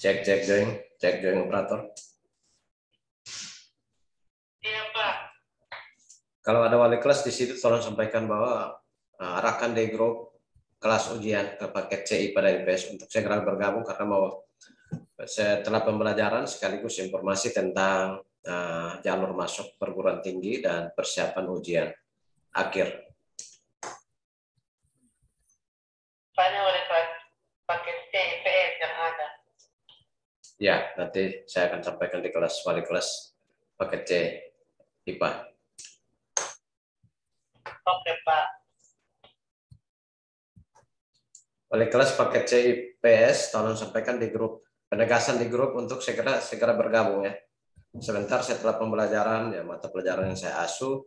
Cek join operator. Iya Pak. Kalau ada wali kelas di situ, tolong sampaikan bahwa arahkan di grup kelas ujian ke paket CI pada IPS untuk segera bergabung karena mau setelah pembelajaran sekaligus informasi tentang jalur masuk perguruan tinggi dan persiapan ujian akhir. Tanya oleh kelas paket CIPS yang ada. Ya, nanti saya akan sampaikan di kelas wali kelas paket C IPA. Oke Pak. Wali kelas paket C IPS, tolong sampaikan di grup, penegasan di grup untuk segera bergabung ya. Sebentar setelah pembelajaran ya mata pelajaran yang saya asuh,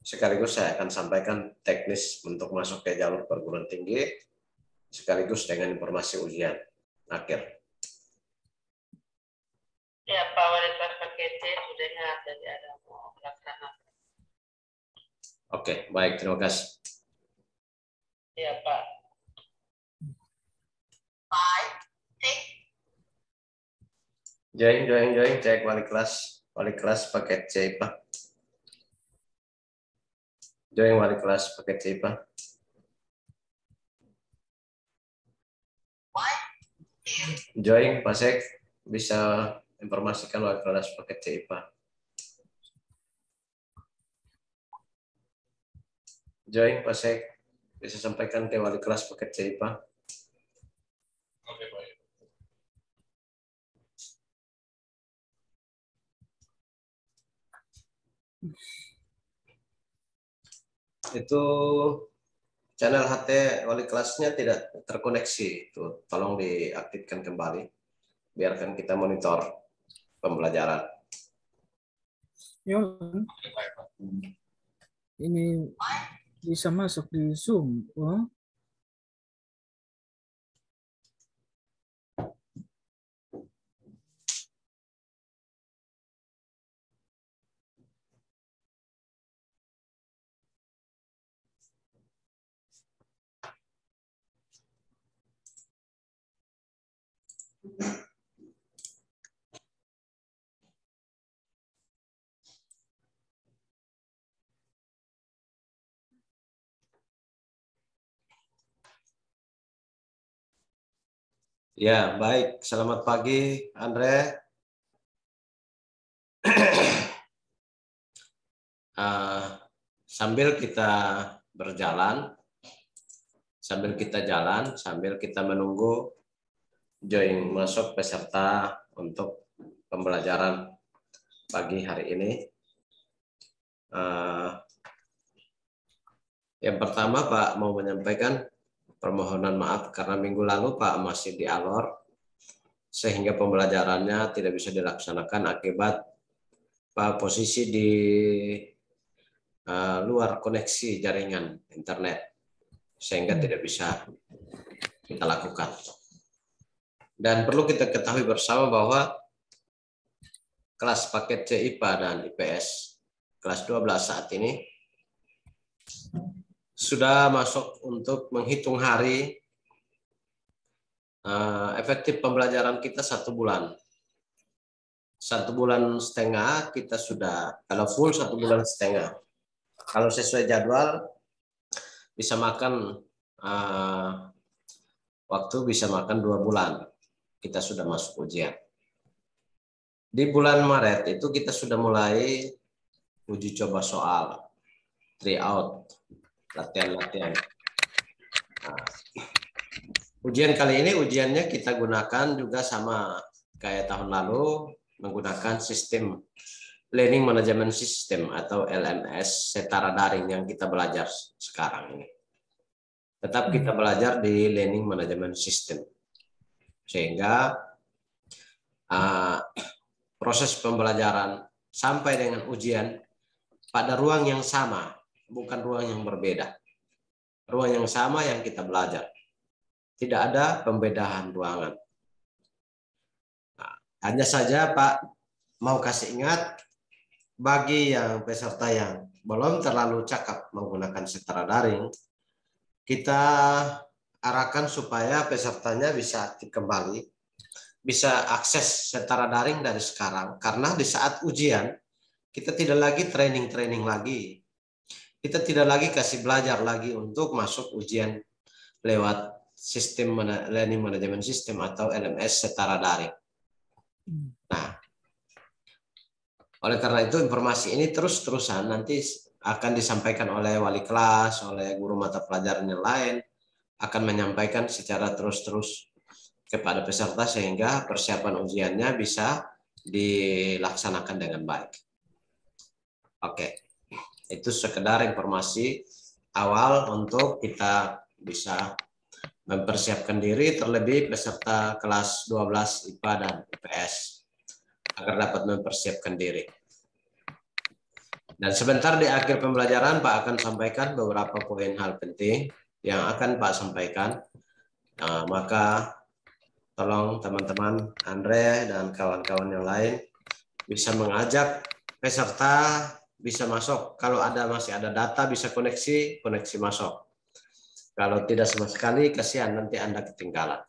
sekaligus saya akan sampaikan teknis untuk masuk ke jalur perguruan tinggi, sekaligus dengan informasi ujian akhir. Ya Pak, wali kelas paket C sudah ingat jadi ada mau melaksanakan. Oke, baik, terima kasih. Iya Pak. 5, 6. Join, cek wali kelas paket C IPA. Join wali kelas paket C IPA. Join Pasek, bisa informasikan wali kelas paket C IPA. Join Pasek, bisa sampaikan ke wali kelas paket C IPA. Oke Pak. Itu channel HT wali kelasnya tidak terkoneksi, itu tolong diaktifkan kembali, biarkan kita monitor pembelajaran. Ya, ini bisa masuk di Zoom. Oh. Ya, baik. Selamat pagi, Andre. Sambil kita berjalan, sambil kita menunggu join masuk peserta untuk pembelajaran pagi hari ini. Yang pertama, Pak mau menyampaikan permohonan maaf karena minggu lalu Pak masih di Alor, sehingga pembelajarannya tidak bisa dilaksanakan akibat Pak posisi di luar koneksi jaringan internet, sehingga tidak bisa kita lakukan. Dan perlu kita ketahui bersama bahwa kelas paket C IPA dan IPS kelas 12 saat ini sudah masuk untuk menghitung hari efektif pembelajaran kita 1 bulan. 1,5 bulan kita sudah, kalau full 1,5 bulan. Kalau sesuai jadwal bisa makan waktu bisa makan 2 bulan. Kita sudah masuk ujian. Di bulan Maret itu kita sudah mulai uji coba soal, try out, latihan-latihan. Ujian kali ini ujiannya kita gunakan juga sama kayak tahun lalu, menggunakan sistem Learning Management System atau LMS setara daring yang kita belajar sekarang ini. Tetap kita belajar di Learning Management System. Sehingga proses pembelajaran sampai dengan ujian pada ruang yang sama, bukan ruang yang berbeda. Ruang yang sama yang kita belajar. Tidak ada pembedahan ruangan. Nah, hanya saja Pak mau kasih ingat bagi yang peserta yang belum terlalu cakap menggunakan setara daring, kita arahkan supaya pesertanya bisa aktif kembali bisa akses secara daring dari sekarang, karena di saat ujian kita tidak lagi training lagi, kita tidak lagi kasih belajar lagi untuk masuk ujian lewat sistem learning management system atau LMS secara daring. Nah, oleh karena itu informasi ini terus-terusan nanti akan disampaikan oleh wali kelas, oleh guru mata pelajaran yang lain, akan menyampaikan secara terus-terus kepada peserta sehingga persiapan ujiannya bisa dilaksanakan dengan baik. Oke, itu sekedar informasi awal untuk kita bisa mempersiapkan diri, terlebih peserta kelas 12 IPA dan IPS, agar dapat mempersiapkan diri. Dan sebentar di akhir pembelajaran Pak akan sampaikan beberapa poin hal penting yang akan Pak sampaikan. Nah, maka tolong teman-teman Andre dan kawan-kawan yang lain bisa mengajak peserta bisa masuk. Kalau masih ada data bisa koneksi masuk. Kalau tidak sama sekali, kasihan nanti Anda ketinggalan.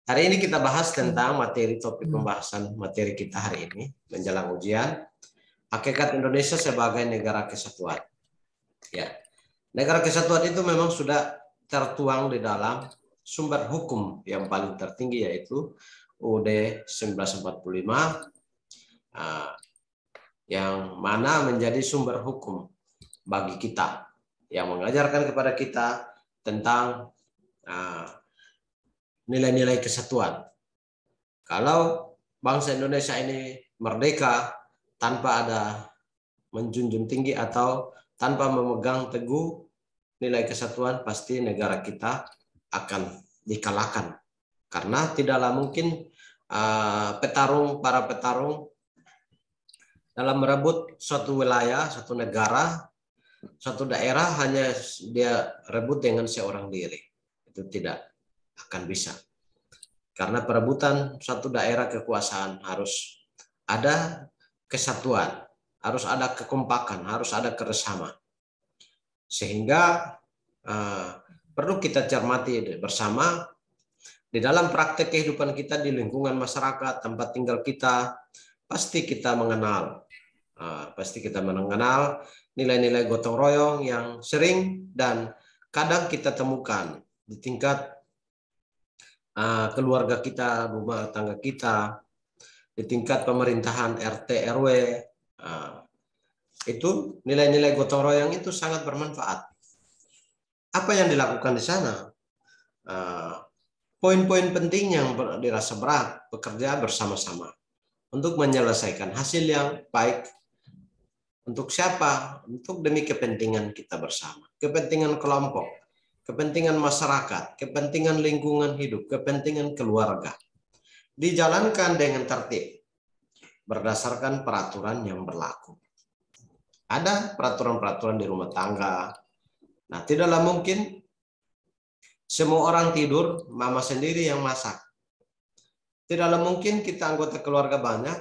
Hari ini kita bahas tentang topik pembahasan materi kita hari ini menjelang ujian. Hakikat Indonesia sebagai negara kesatuan. Ya, negara kesatuan itu memang sudah tertuang di dalam sumber hukum yang paling tertinggi, yaitu UUD 1945, yang mana menjadi sumber hukum bagi kita, yang mengajarkan kepada kita tentang nilai-nilai kesatuan. Kalau bangsa Indonesia ini merdeka tanpa ada menjunjung tinggi atau tanpa memegang teguh nilai kesatuan, pasti negara kita akan dikalahkan. Karena tidaklah mungkin para petarung dalam merebut suatu wilayah, suatu negara, suatu daerah hanya dia rebut dengan seorang diri. Itu tidak akan bisa. Karena perebutan suatu daerah kekuasaan harus ada kesatuan, harus ada kekompakan, harus ada kebersamaan. Sehingga perlu kita cermati bersama di dalam praktek kehidupan kita di lingkungan masyarakat, tempat tinggal kita, pasti kita mengenal nilai-nilai gotong royong yang sering dan kadang kita temukan di tingkat keluarga kita, rumah tangga kita, di tingkat pemerintahan RT RW. Itu nilai-nilai gotong royong itu sangat bermanfaat. Apa yang dilakukan di sana? Poin-poin penting yang dirasa berat, bekerja bersama-sama untuk menyelesaikan hasil yang baik. Untuk siapa? Untuk demi kepentingan kita bersama, kepentingan kelompok, kepentingan masyarakat, kepentingan lingkungan hidup, kepentingan keluarga. Dijalankan dengan tertib berdasarkan peraturan yang berlaku. Ada peraturan-peraturan di rumah tangga. Nah, tidaklah mungkin semua orang tidur, mama sendiri yang masak. Tidaklah mungkin kita anggota keluarga banyak,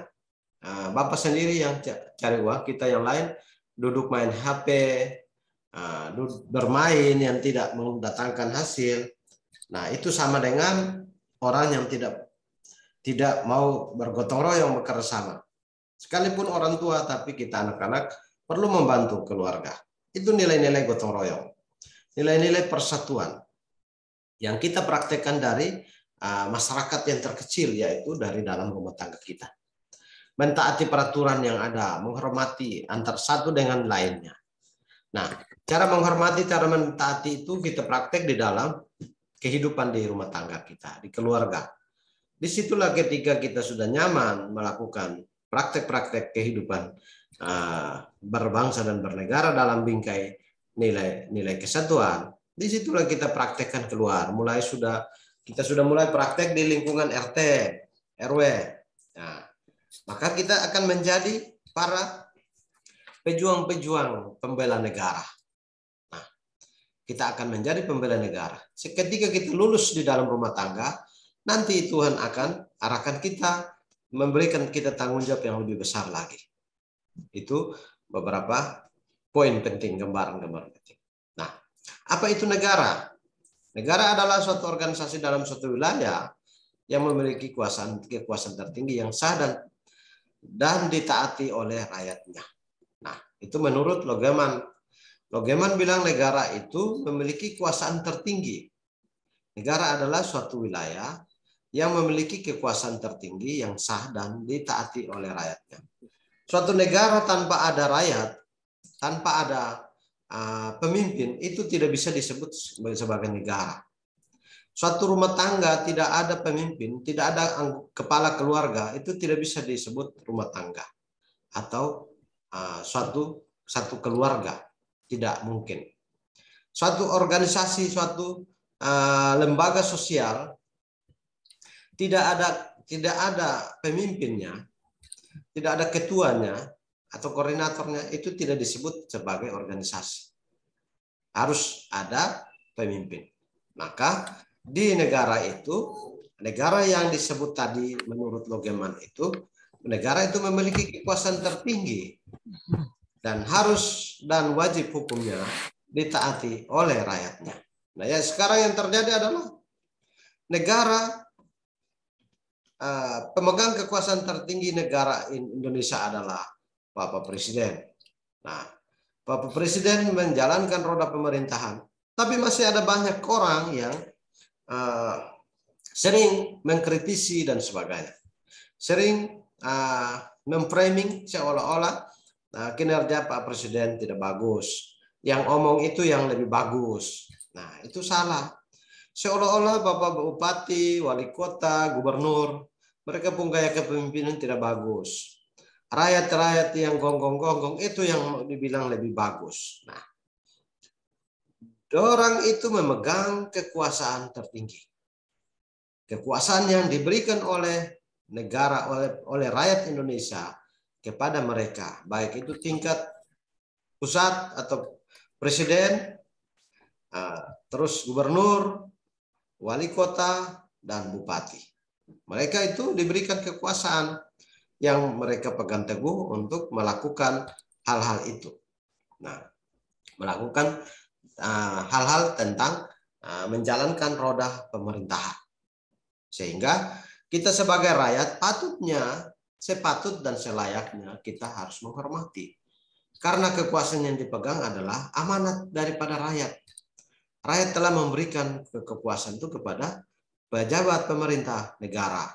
bapak sendiri yang cari uang, kita yang lain duduk main HP, bermain yang tidak mendatangkan hasil. Nah, itu sama dengan orang yang tidak mau bergotong royong bekerja sama. Sekalipun orang tua, tapi kita anak-anak perlu membantu keluarga. Itu nilai-nilai gotong royong, nilai-nilai persatuan yang kita praktekkan dari masyarakat yang terkecil, yaitu dari dalam rumah tangga kita. Mentaati peraturan yang ada, menghormati antar satu dengan lainnya. Nah, cara menghormati, cara mentaati itu kita praktek di dalam kehidupan di rumah tangga kita, di keluarga. Disitulah ketika kita sudah nyaman melakukan praktek-praktek kehidupan berbangsa dan bernegara dalam bingkai nilai-nilai kesatuan. Disitulah kita praktekkan keluar. Kita sudah mulai praktek di lingkungan RT, RW. Nah, maka kita akan menjadi para pejuang-pejuang pembela negara. Nah, kita akan menjadi pembela negara. Ketika kita lulus di dalam rumah tangga, nanti Tuhan akan arahkan kita, memberikan kita tanggung jawab yang lebih besar lagi. Itu beberapa poin penting, gambaran-gambaran penting. Nah, apa itu negara? Negara adalah suatu organisasi dalam suatu wilayah yang memiliki kekuasaan tertinggi yang sah dan ditaati oleh rakyatnya. Nah, itu menurut Logeman. Logeman bilang negara itu memiliki kekuasaan tertinggi. Negara adalah suatu wilayah yang memiliki kekuasaan tertinggi yang sah dan ditaati oleh rakyatnya. Suatu negara tanpa ada rakyat, tanpa ada pemimpin, itu tidak bisa disebut sebagai negara. Suatu rumah tangga tidak ada pemimpin, tidak ada kepala keluarga, itu tidak bisa disebut rumah tangga atau suatu keluarga, tidak mungkin. Suatu organisasi, suatu lembaga sosial tidak ada pemimpinnya, tidak ada ketuanya atau koordinatornya, itu tidak disebut sebagai organisasi. Harus ada pemimpin. Maka di negara itu, negara yang disebut tadi menurut Logeman itu, negara itu memiliki kekuasaan tertinggi dan harus dan wajib hukumnya ditaati oleh rakyatnya. Nah, ya sekarang yang terjadi adalah negara pemegang kekuasaan tertinggi negara Indonesia adalah Bapak Presiden. Nah, Bapak Presiden menjalankan roda pemerintahan, tapi masih ada banyak orang yang sering mengkritisi dan sebagainya, sering memframing seolah-olah kinerja Pak Presiden tidak bagus, yang omong itu yang lebih bagus. Nah, itu salah. Seolah-olah Bapak Bupati, Wali Kota, Gubernur, mereka pun gaya kepemimpinan tidak bagus. Rakyat-rakyat yang gonggong-gonggong itu yang dibilang lebih bagus. Nah, orang itu memegang kekuasaan tertinggi. Kekuasaan yang diberikan oleh negara, oleh rakyat Indonesia kepada mereka, baik itu tingkat pusat atau presiden, terus gubernur, wali kota, dan bupati. Mereka itu diberikan kekuasaan yang mereka pegang teguh untuk melakukan hal-hal itu. Nah, melakukan hal-hal tentang menjalankan roda pemerintahan. Sehingga kita sebagai rakyat sepatut dan selayaknya kita harus menghormati. Karena kekuasaan yang dipegang adalah amanat daripada rakyat. Rakyat telah memberikan kekuasaan itu kepada pejabat pemerintah negara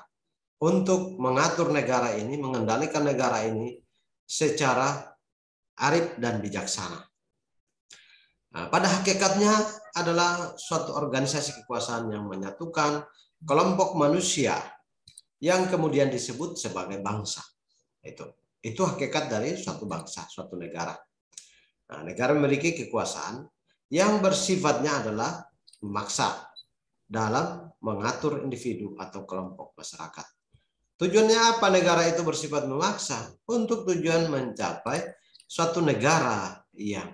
untuk mengatur negara ini, mengendalikan negara ini secara arif dan bijaksana. Nah, pada hakikatnya adalah suatu organisasi kekuasaan yang menyatukan kelompok manusia yang kemudian disebut sebagai bangsa. Itu hakikat dari suatu bangsa, suatu negara. Nah, negara memiliki kekuasaan yang bersifatnya adalah memaksa dalam mengatur individu atau kelompok masyarakat. Tujuannya apa negara itu bersifat memaksa? Untuk tujuan mencapai suatu negara yang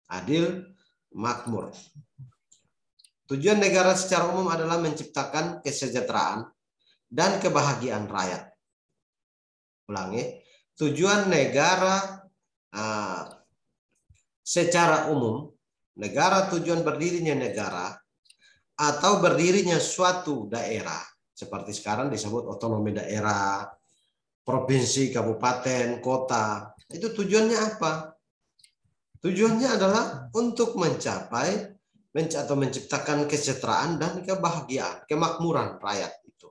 adil, makmur. Tujuan negara secara umum adalah menciptakan kesejahteraan dan kebahagiaan rakyat. Ulangi, tujuan negara secara umum, negara tujuan berdirinya negara atau berdirinya suatu daerah, seperti sekarang disebut otonomi daerah, provinsi, kabupaten, kota. Itu tujuannya apa? Tujuannya adalah untuk mencapai atau menciptakan kesejahteraan dan kebahagiaan, kemakmuran rakyat itu.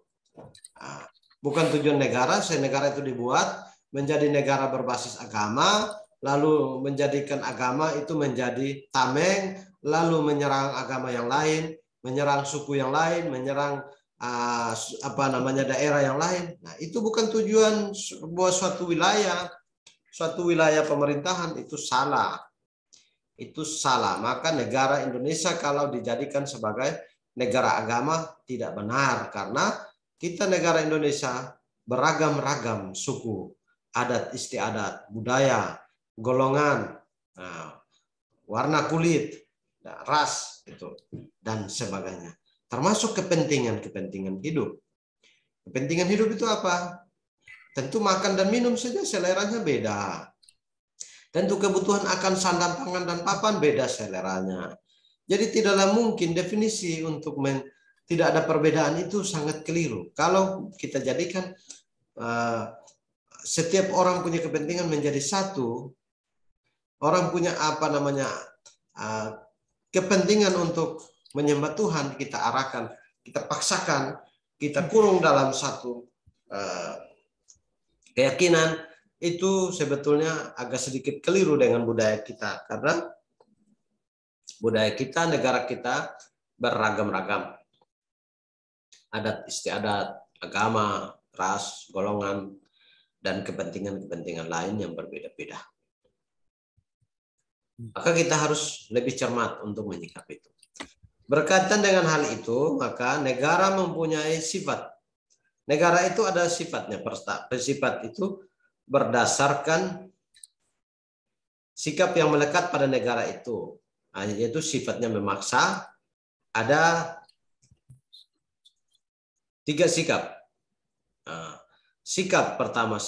Bukan tujuan negara, negara itu dibuat menjadi negara berbasis agama, lalu menjadikan agama itu menjadi tameng, lalu menyerang agama yang lain, menyerang suku yang lain, menyerang daerah yang lain. Nah, itu bukan tujuan buat suatu wilayah pemerintahan. Itu salah. Itu salah. Maka negara Indonesia kalau dijadikan sebagai negara agama tidak benar, karena kita negara Indonesia beragam-ragam suku, adat istiadat, budaya, golongan, warna kulit, ras itu dan sebagainya. Termasuk kepentingan hidup. Kepentingan hidup itu apa? Tentu makan dan minum saja seleranya beda. Tentu kebutuhan akan sandang, pangan, dan papan beda seleranya. Jadi tidaklah mungkin definisi untuk tidak ada perbedaan itu sangat keliru. Kalau kita jadikan setiap orang punya kepentingan menjadi satu, orang punya kepentingan untuk menyembah Tuhan, kita arahkan, kita paksakan, kita kurung dalam satu keyakinan, itu sebetulnya agak sedikit keliru dengan budaya kita, karena budaya kita, negara kita beragam-ragam, adat istiadat, agama, ras, golongan, dan kepentingan-kepentingan lain yang berbeda-beda. Maka kita harus lebih cermat untuk menyikapi itu. Berkaitan dengan hal itu, maka negara mempunyai sifat. Negara itu ada sifatnya. Sifat itu berdasarkan sikap yang melekat pada negara itu. Yaitu sifatnya memaksa. Ada 3 sikap. Sifat pertama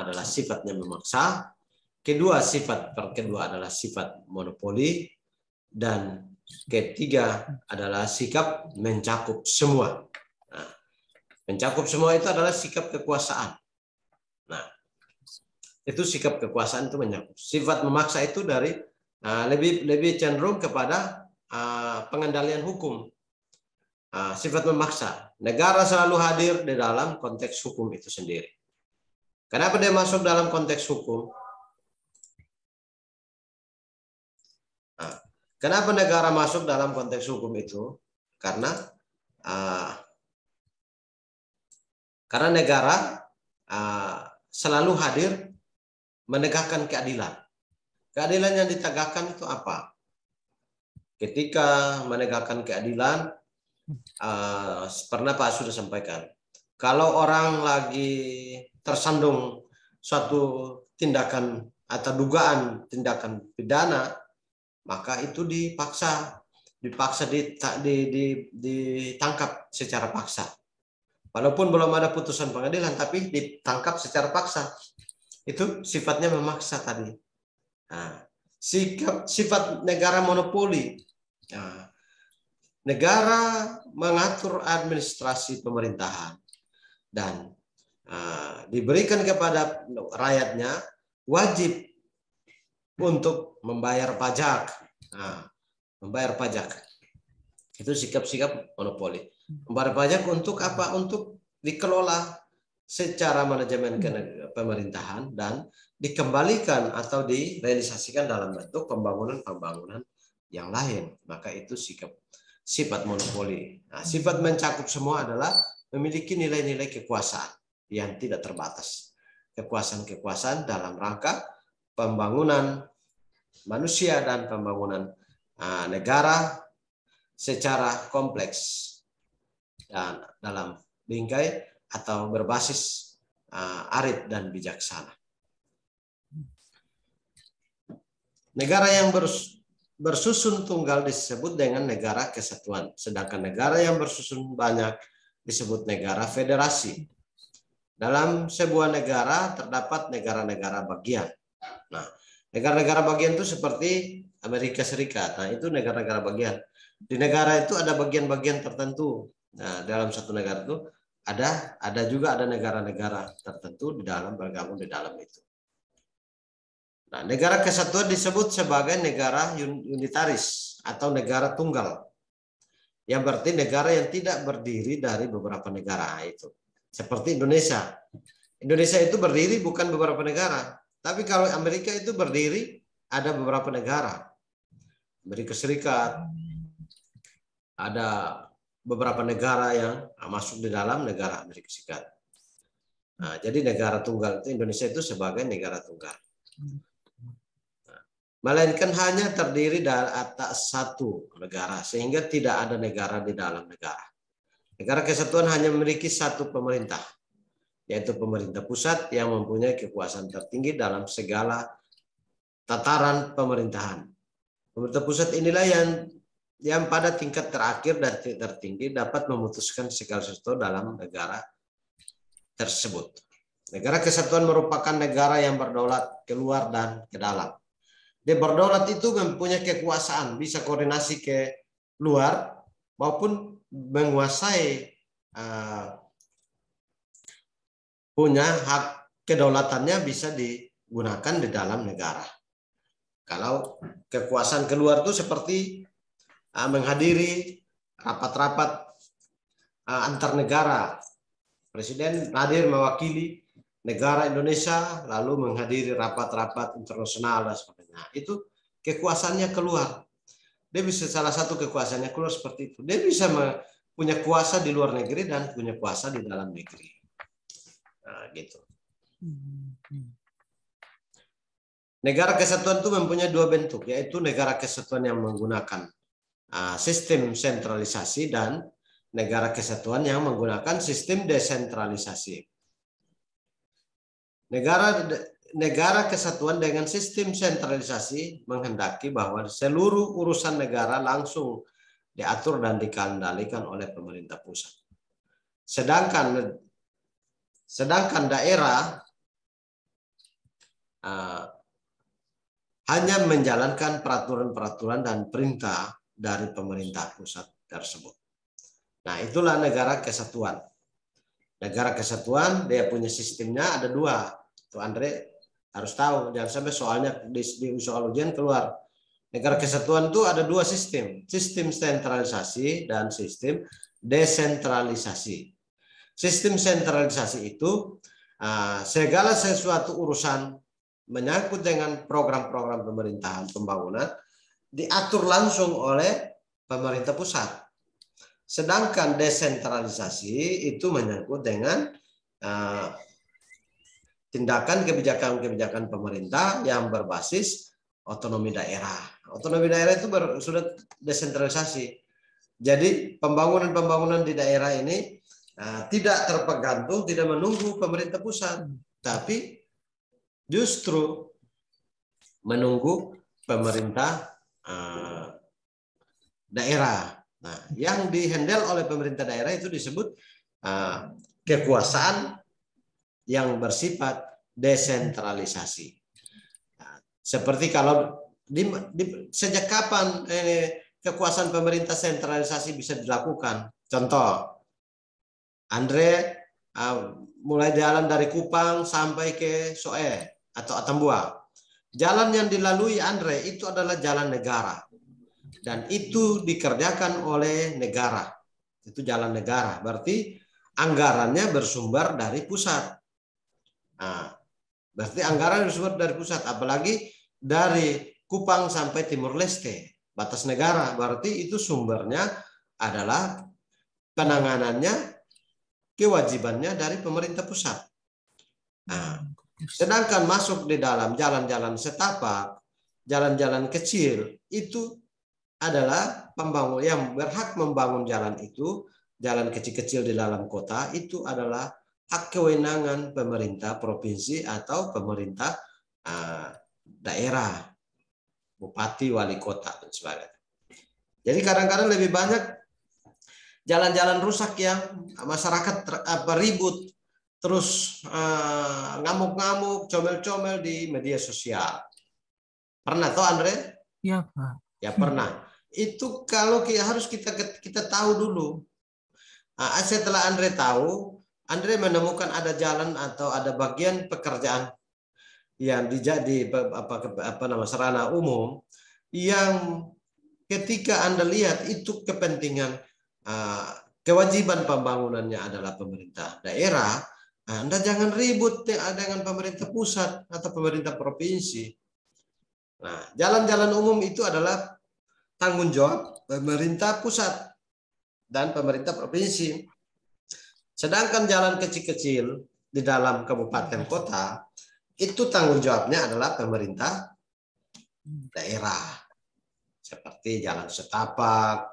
adalah sifatnya memaksa. Sifat kedua adalah sifat monopoli. Dan ketiga adalah sikap mencakup semua. Mencakup semua itu adalah sikap kekuasaan. Nah, itu sikap kekuasaan itu mencakup. Sifat memaksa itu dari lebih cenderung kepada pengendalian hukum. Sifat memaksa. Negara selalu hadir di dalam konteks hukum itu sendiri. Kenapa dia masuk dalam konteks hukum? Kenapa negara masuk dalam konteks hukum itu? Karena negara selalu hadir menegakkan keadilan. Keadilan yang ditegakkan itu apa? Ketika menegakkan keadilan, pernah Pak sudah sampaikan, kalau orang lagi tersandung suatu tindakan atau dugaan tindakan pidana, maka itu dipaksa ditangkap secara paksa. Walaupun belum ada putusan pengadilan, tapi ditangkap secara paksa. Itu sifatnya memaksa tadi. Sifat negara monopoli. Negara mengatur administrasi pemerintahan dan diberikan kepada rakyatnya wajib untuk membayar pajak. Membayar pajak. Itu sikap-sikap monopoli. Membayar pajak untuk apa? Untuk dikelola secara manajemen pemerintahan dan dikembalikan atau direalisasikan dalam bentuk pembangunan-pembangunan yang lain. Maka itu sifat monopoli. Sifat mencakup semua adalah memiliki nilai-nilai kekuasaan yang tidak terbatas. Kekuasaan-kekuasaan dalam rangka pembangunan manusia dan pembangunan negara secara kompleks dan dalam bingkai atau berbasis arif dan bijaksana. Negara yang bersusun tunggal disebut dengan negara kesatuan, sedangkan negara yang bersusun banyak disebut negara federasi. Dalam sebuah negara terdapat negara-negara bagian. Nah, negara-negara bagian itu seperti Amerika Serikat. Nah, itu negara-negara bagian. Di negara itu ada bagian-bagian tertentu. Nah, dalam satu negara itu ada juga negara-negara tertentu di dalam bergabung di dalam itu. Nah, negara kesatuan disebut sebagai negara unitaris atau negara tunggal. Yang berarti negara yang tidak berdiri dari beberapa negara itu. Seperti Indonesia. Indonesia itu berdiri bukan beberapa negara. Tapi kalau Amerika itu berdiri ada beberapa negara. Amerika Serikat, ada beberapa negara yang masuk di dalam negara Amerika Serikat. Nah, jadi negara tunggal itu Indonesia itu sebagai negara tunggal. Nah, melainkan hanya terdiri dari atas satu negara sehingga tidak ada negara di dalam negara. Negara kesatuan hanya memiliki satu pemerintah, yaitu pemerintah pusat yang mempunyai kekuasaan tertinggi dalam segala tataran pemerintahan. Pemerintah pusat inilah yang pada tingkat terakhir dan tertinggi dapat memutuskan segala sesuatu dalam negara tersebut. Negara kesatuan merupakan negara yang berdaulat keluar dan ke dalam. Dia berdaulat itu mempunyai kekuasaan, bisa koordinasi ke luar maupun menguasai punya hak kedaulatannya bisa digunakan di dalam negara. Kalau kekuasaan keluar itu seperti menghadiri rapat-rapat antar negara. Presiden hadir mewakili negara Indonesia, lalu menghadiri rapat-rapat internasional dan sebagainya. Itu kekuasaannya keluar. Dia bisa, salah satu kekuasaannya keluar seperti itu. Dia bisa punya kuasa di luar negeri dan punya kuasa di dalam negeri. Nah, gitu. Negara kesatuan itu mempunyai dua bentuk, yaitu negara kesatuan yang menggunakan sistem sentralisasi dan negara kesatuan yang menggunakan sistem desentralisasi. Negara kesatuan dengan sistem sentralisasi menghendaki bahwa seluruh urusan negara langsung diatur dan dikendalikan oleh pemerintah pusat. Sedangkan daerah hanya menjalankan peraturan-peraturan dan perintah dari pemerintah pusat tersebut. Nah, itulah negara kesatuan. Negara kesatuan dia punya sistemnya ada dua. Tuh Andre harus tahu, jangan sampai soalnya di soal ujian keluar. Negara kesatuan itu ada dua sistem, sistem sentralisasi dan sistem desentralisasi. Sistem sentralisasi itu segala sesuatu urusan menyangkut dengan program-program pemerintahan pembangunan diatur langsung oleh pemerintah pusat. Sedangkan desentralisasi itu menyangkut dengan tindakan kebijakan-kebijakan pemerintah yang berbasis otonomi daerah. Otonomi daerah itu sudah desentralisasi. Jadi pembangunan-pembangunan di daerah ini tidak terpegantung, tidak menunggu pemerintah pusat, tapi justru menunggu pemerintah daerah. Nah, yang dihandle oleh pemerintah daerah itu disebut kekuasaan yang bersifat desentralisasi. Nah, seperti kalau sejak kapan kekuasaan pemerintah sentralisasi bisa dilakukan? Contoh, Andre mulai jalan dari Kupang sampai ke Soe atau Atambua. Jalan yang dilalui Andre itu adalah jalan negara. Dan itu dikerjakan oleh negara. Itu jalan negara. Berarti anggarannya bersumber dari pusat. Nah, berarti anggaran bersumber dari pusat. Apalagi dari Kupang sampai Timur Leste. Batas negara. Berarti itu sumbernya adalah penanganannya, kewajibannya dari pemerintah pusat. Nah, sedangkan masuk di dalam jalan-jalan setapak, jalan-jalan kecil, itu adalah pembangun yang berhak membangun jalan itu, jalan kecil-kecil di dalam kota, itu adalah hak kewenangan pemerintah provinsi atau pemerintah daerah, bupati, wali kota, dan sebagainya. Jadi kadang-kadang lebih banyak jalan-jalan rusak yang masyarakat ribut, terus ngamuk-ngamuk, comel-comel di media sosial. Pernah toh Andre? Ya Pak. Ya pernah. Itu kalau harus kita tahu dulu. Setelah Andre tahu, Andre menemukan ada jalan atau ada bagian pekerjaan yang dijadi sarana umum yang ketika Anda lihat itu kepentingan kewajiban pembangunannya adalah pemerintah daerah, Anda jangan ribut dengan pemerintah pusat atau pemerintah provinsi. Nah, jalan-jalan umum itu adalah tanggung jawab pemerintah pusat dan pemerintah provinsi. Sedangkan jalan kecil-kecil di dalam kabupaten kota itu tanggung jawabnya adalah pemerintah daerah. Seperti jalan setapak,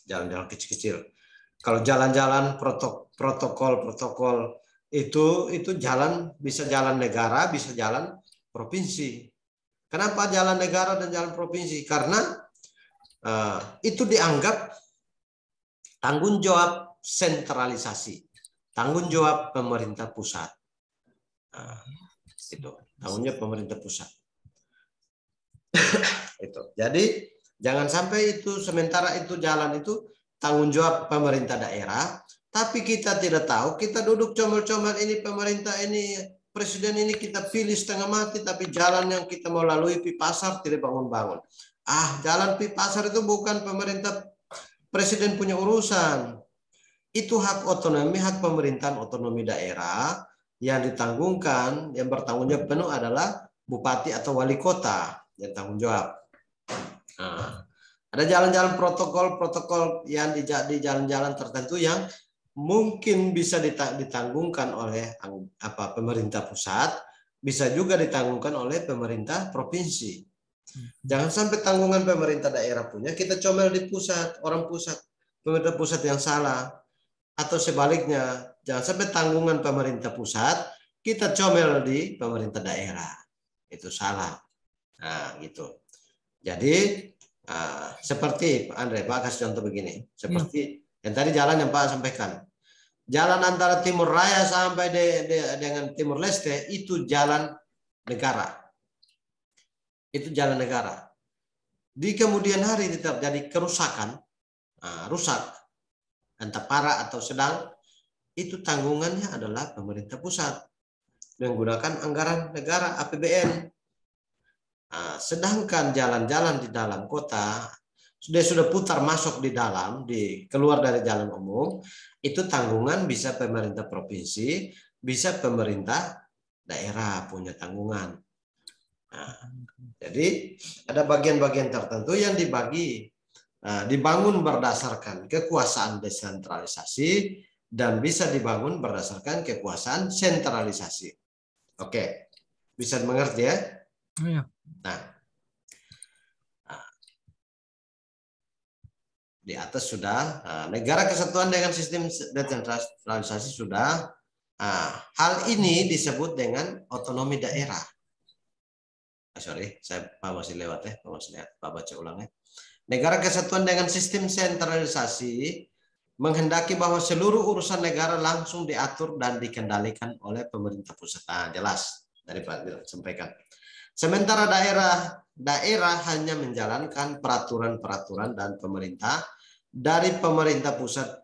jalan-jalan kecil-kecil. Kalau jalan-jalan protokol itu jalan, bisa jalan negara, bisa jalan provinsi. Kenapa jalan negara dan jalan provinsi? Karena itu dianggap tanggung jawab sentralisasi, tanggung jawab pemerintah pusat. Itu tanggung jawab pemerintah pusat. Itu. Jadi Jangan sampai itu sementara itu jalan itu tanggung jawab pemerintah daerah, tapi kita tidak tahu, kita duduk comel-comel, ini pemerintah ini, presiden ini kita pilih setengah mati, tapi jalan yang kita mau lalui Pi Pasar tidak bangun-bangun. Jalan Pi Pasar itu bukan pemerintah, presiden punya urusan. Itu hak otonomi, hak pemerintahan otonomi daerah yang ditanggungkan, yang bertanggung jawab penuh adalah bupati atau wali kota yang tanggung jawab. Ada jalan-jalan protokol yang di jalan-jalan tertentu yang mungkin bisa ditanggungkan oleh pemerintah pusat, bisa juga ditanggungkan oleh pemerintah provinsi. Jangan sampai tanggungan pemerintah daerah punya kita comel di pusat, orang pusat, pemerintah pusat yang salah, atau sebaliknya, jangan sampai tanggungan pemerintah pusat kita comel di pemerintah daerah, itu salah. Nah, gitu. Jadi seperti Pak Andre, Pak kasih contoh begini, seperti yang tadi jalan yang Pak sampaikan, jalan antara Timur Raya sampai dengan Timur Leste itu jalan negara, itu jalan negara. Di kemudian hari tetap jadi kerusakan, rusak, entah parah atau sedang, itu tanggungannya adalah pemerintah pusat menggunakan anggaran negara APBN. Sedangkan jalan-jalan di dalam kota sudah putar masuk di dalam, keluar dari jalan umum, itu tanggungan bisa pemerintah provinsi, bisa pemerintah daerah punya tanggungan. Jadi ada bagian-bagian tertentu yang dibangun berdasarkan kekuasaan desentralisasi dan bisa dibangun berdasarkan kekuasaan sentralisasi. Oke, bisa mengerti ya? Iya. Nah, di atas sudah negara kesatuan dengan sistem desentralisasi sudah. Hal ini disebut dengan otonomi daerah. Sorry, Pak masih lewat ya, Pak masih lihat, Pak baca ulang ya. Negara kesatuan dengan sistem sentralisasi menghendaki bahwa seluruh urusan negara langsung diatur dan dikendalikan oleh pemerintah pusat. Jelas dari Pak sampaikan. Sementara daerah hanya menjalankan peraturan-peraturan dan pemerintah dari pemerintah pusat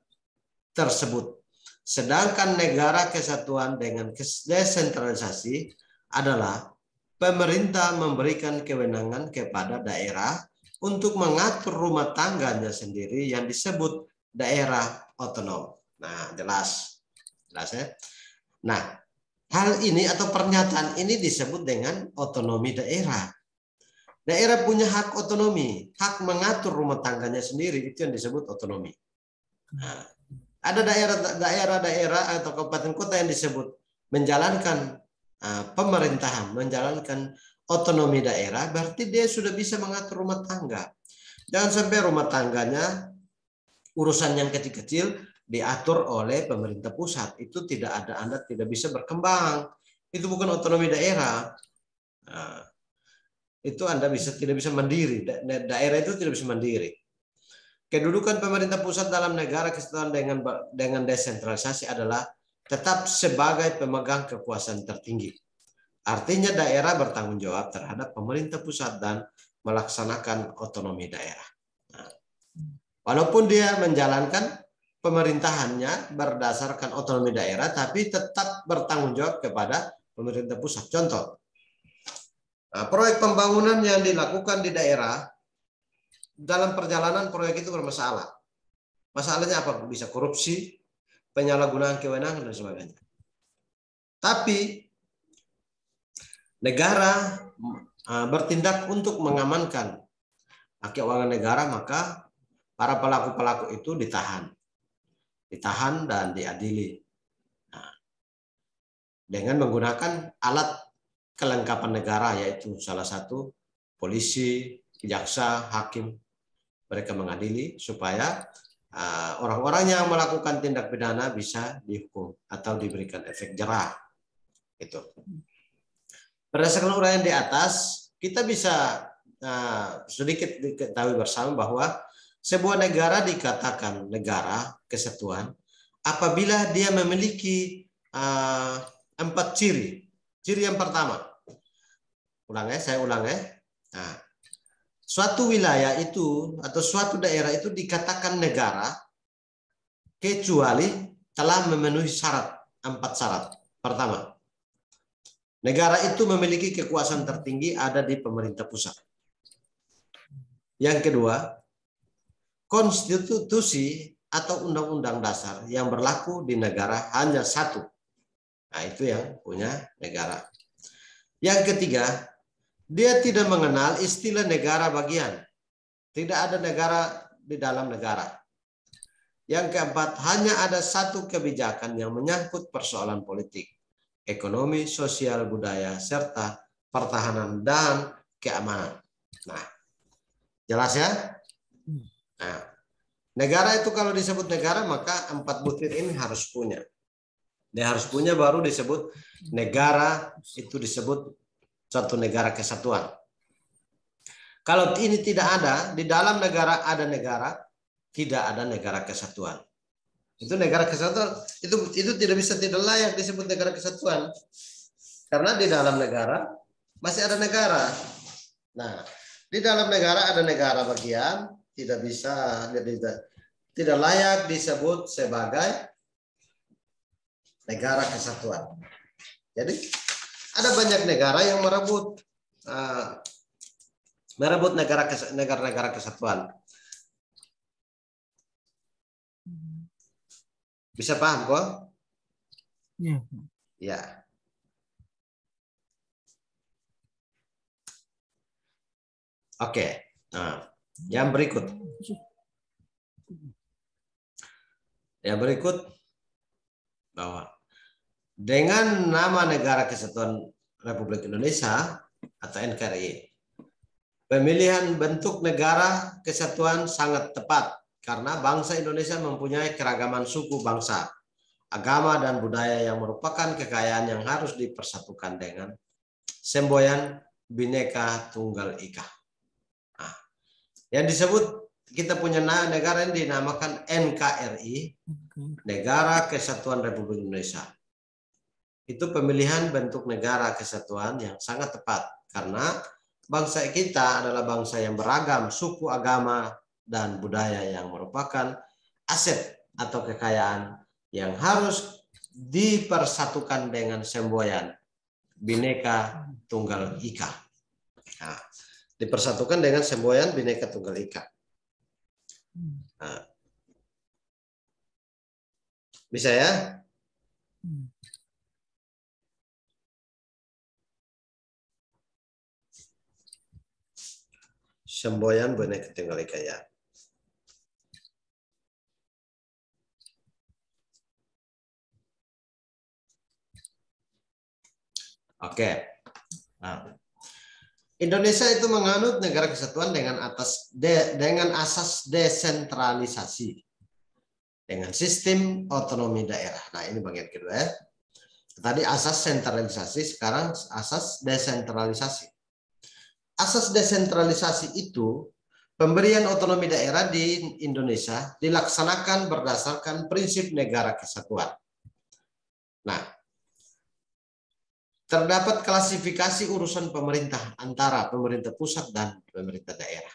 tersebut. Sedangkan negara kesatuan dengan desentralisasi adalah pemerintah memberikan kewenangan kepada daerah untuk mengatur rumah tangganya sendiri yang disebut daerah otonom. Nah, jelas ya. Nah, hal ini atau pernyataan ini disebut dengan otonomi daerah. Daerah punya hak otonomi, hak mengatur rumah tangganya sendiri, itu yang disebut otonomi. Nah, ada daerah-daerah atau kabupaten kota yang disebut menjalankan pemerintahan, menjalankan otonomi daerah, berarti dia sudah bisa mengatur rumah tangga. Jangan sampai rumah tangganya, urusan yang kecil-kecil diatur oleh pemerintah pusat, itu tidak ada, Anda tidak bisa berkembang. Itu bukan otonomi daerah. Itu Anda tidak bisa mandiri. Daerah itu tidak bisa mandiri. Kedudukan pemerintah pusat dalam negara kesatuan dengan desentralisasi adalah tetap sebagai pemegang kekuasaan tertinggi. Artinya daerah bertanggung jawab terhadap pemerintah pusat dan melaksanakan otonomi daerah. Walaupun dia menjalankan pemerintahannya berdasarkan otonomi daerah, tapi tetap bertanggung jawab kepada pemerintah pusat. Contoh, proyek pembangunan yang dilakukan di daerah, dalam perjalanan proyek itu bermasalah. Masalahnya apa? Bisa korupsi, penyalahgunaan kewenangan, dan sebagainya. Tapi negara bertindak untuk mengamankan keuangan negara, maka para pelaku-pelaku itu ditahan dan diadili dengan menggunakan alat kelengkapan negara, yaitu salah satu polisi, jaksa, hakim. Mereka mengadili supaya orang-orang yang melakukan tindak pidana bisa dihukum atau diberikan efek jerah. Itu. Berdasarkan uraian di atas, kita bisa sedikit diketahui bersama bahwa sebuah negara dikatakan negara kesatuan apabila dia memiliki 4 ciri. Ciri yang pertama, saya ulang ya. suatu wilayah itu atau suatu daerah itu dikatakan negara kecuali telah memenuhi syarat, 4 syarat. Pertama, negara itu memiliki kekuasaan tertinggi ada di pemerintah pusat. Yang kedua, konstitusi atau undang-undang dasar yang berlaku di negara hanya satu. Nah, itu yang punya negara. Yang ketiga, dia tidak mengenal istilah negara bagian. Tidak ada negara di dalam negara. Yang keempat, hanya ada satu kebijakan yang menyangkut persoalan politik, ekonomi, sosial, budaya, serta pertahanan dan keamanan. Nah, jelas ya? Nah, negara itu kalau disebut negara, maka 4 butir ini harus punya. Dia harus punya baru disebut negara, itu disebut suatu negara kesatuan. Kalau ini tidak ada, di dalam negara ada negara, tidak ada negara kesatuan. Itu negara kesatuan, itu tidak bisa, tidak layak disebut negara kesatuan. Karena di dalam negara masih ada negara. Nah, di dalam negara ada negara bagian, tidak bisa, tidak layak disebut sebagai negara kesatuan. Jadi ada banyak negara yang merebut negara kesatuan. Bisa paham kok? Ya. Ya. Oke. Nah, yang berikut. Yang berikut bahwa dengan nama Negara Kesatuan Republik Indonesia atau NKRI, pemilihan bentuk negara kesatuan sangat tepat karena bangsa Indonesia mempunyai keragaman suku bangsa, agama dan budaya yang merupakan kekayaan yang harus dipersatukan dengan semboyan Bhinneka Tunggal Ika. Nah, yang disebut kita punya negara ini dinamakan NKRI, Negara Kesatuan Republik Indonesia. Itu pemilihan bentuk negara kesatuan yang sangat tepat karena bangsa kita adalah bangsa yang beragam suku, agama, dan budaya yang merupakan aset atau kekayaan yang harus dipersatukan dengan semboyan Bhinneka Tunggal Ika. Nah, dipersatukan dengan semboyan Bhinneka Tunggal Ika. Nah, bisa ya? Semboyan Bhinneka Tunggal Ika ya. Oke. Nah, Indonesia itu menganut negara kesatuan dengan asas desentralisasi dengan sistem otonomi daerah. Nah, ini bagian kedua ya. Tadi asas sentralisasi, sekarang asas desentralisasi. Asas desentralisasi itu pemberian otonomi daerah di Indonesia dilaksanakan berdasarkan prinsip negara kesatuan. Nah, terdapat klasifikasi urusan pemerintah antara pemerintah pusat dan pemerintah daerah.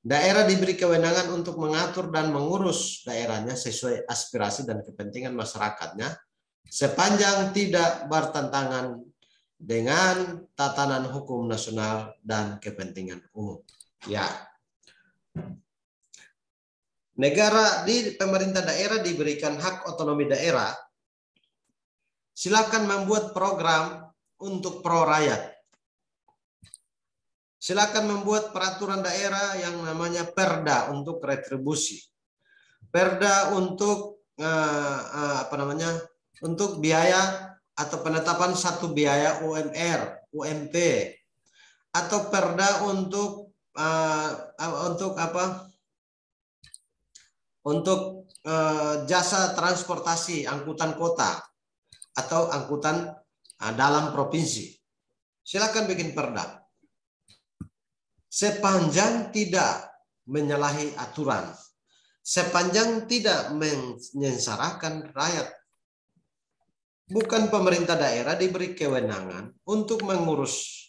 Daerah diberi kewenangan untuk mengatur dan mengurus daerahnya sesuai aspirasi dan kepentingan masyarakatnya sepanjang tidak bertentangan dengan tatanan hukum nasional dan kepentingan umum. Ya. Negara di pemerintah daerah diberikan hak otonomi daerah. Silakan membuat program untuk pro rakyat. Silakan membuat peraturan daerah yang namanya Perda untuk retribusi. Perda untuk untuk biaya atau penetapan satu biaya UMR, UMP, atau Perda untuk jasa transportasi angkutan kota atau angkutan dalam provinsi. Silakan bikin Perda. Sepanjang tidak menyalahi aturan, sepanjang tidak menyengsarakan rakyat. Bukan pemerintah daerah diberi kewenangan untuk mengurus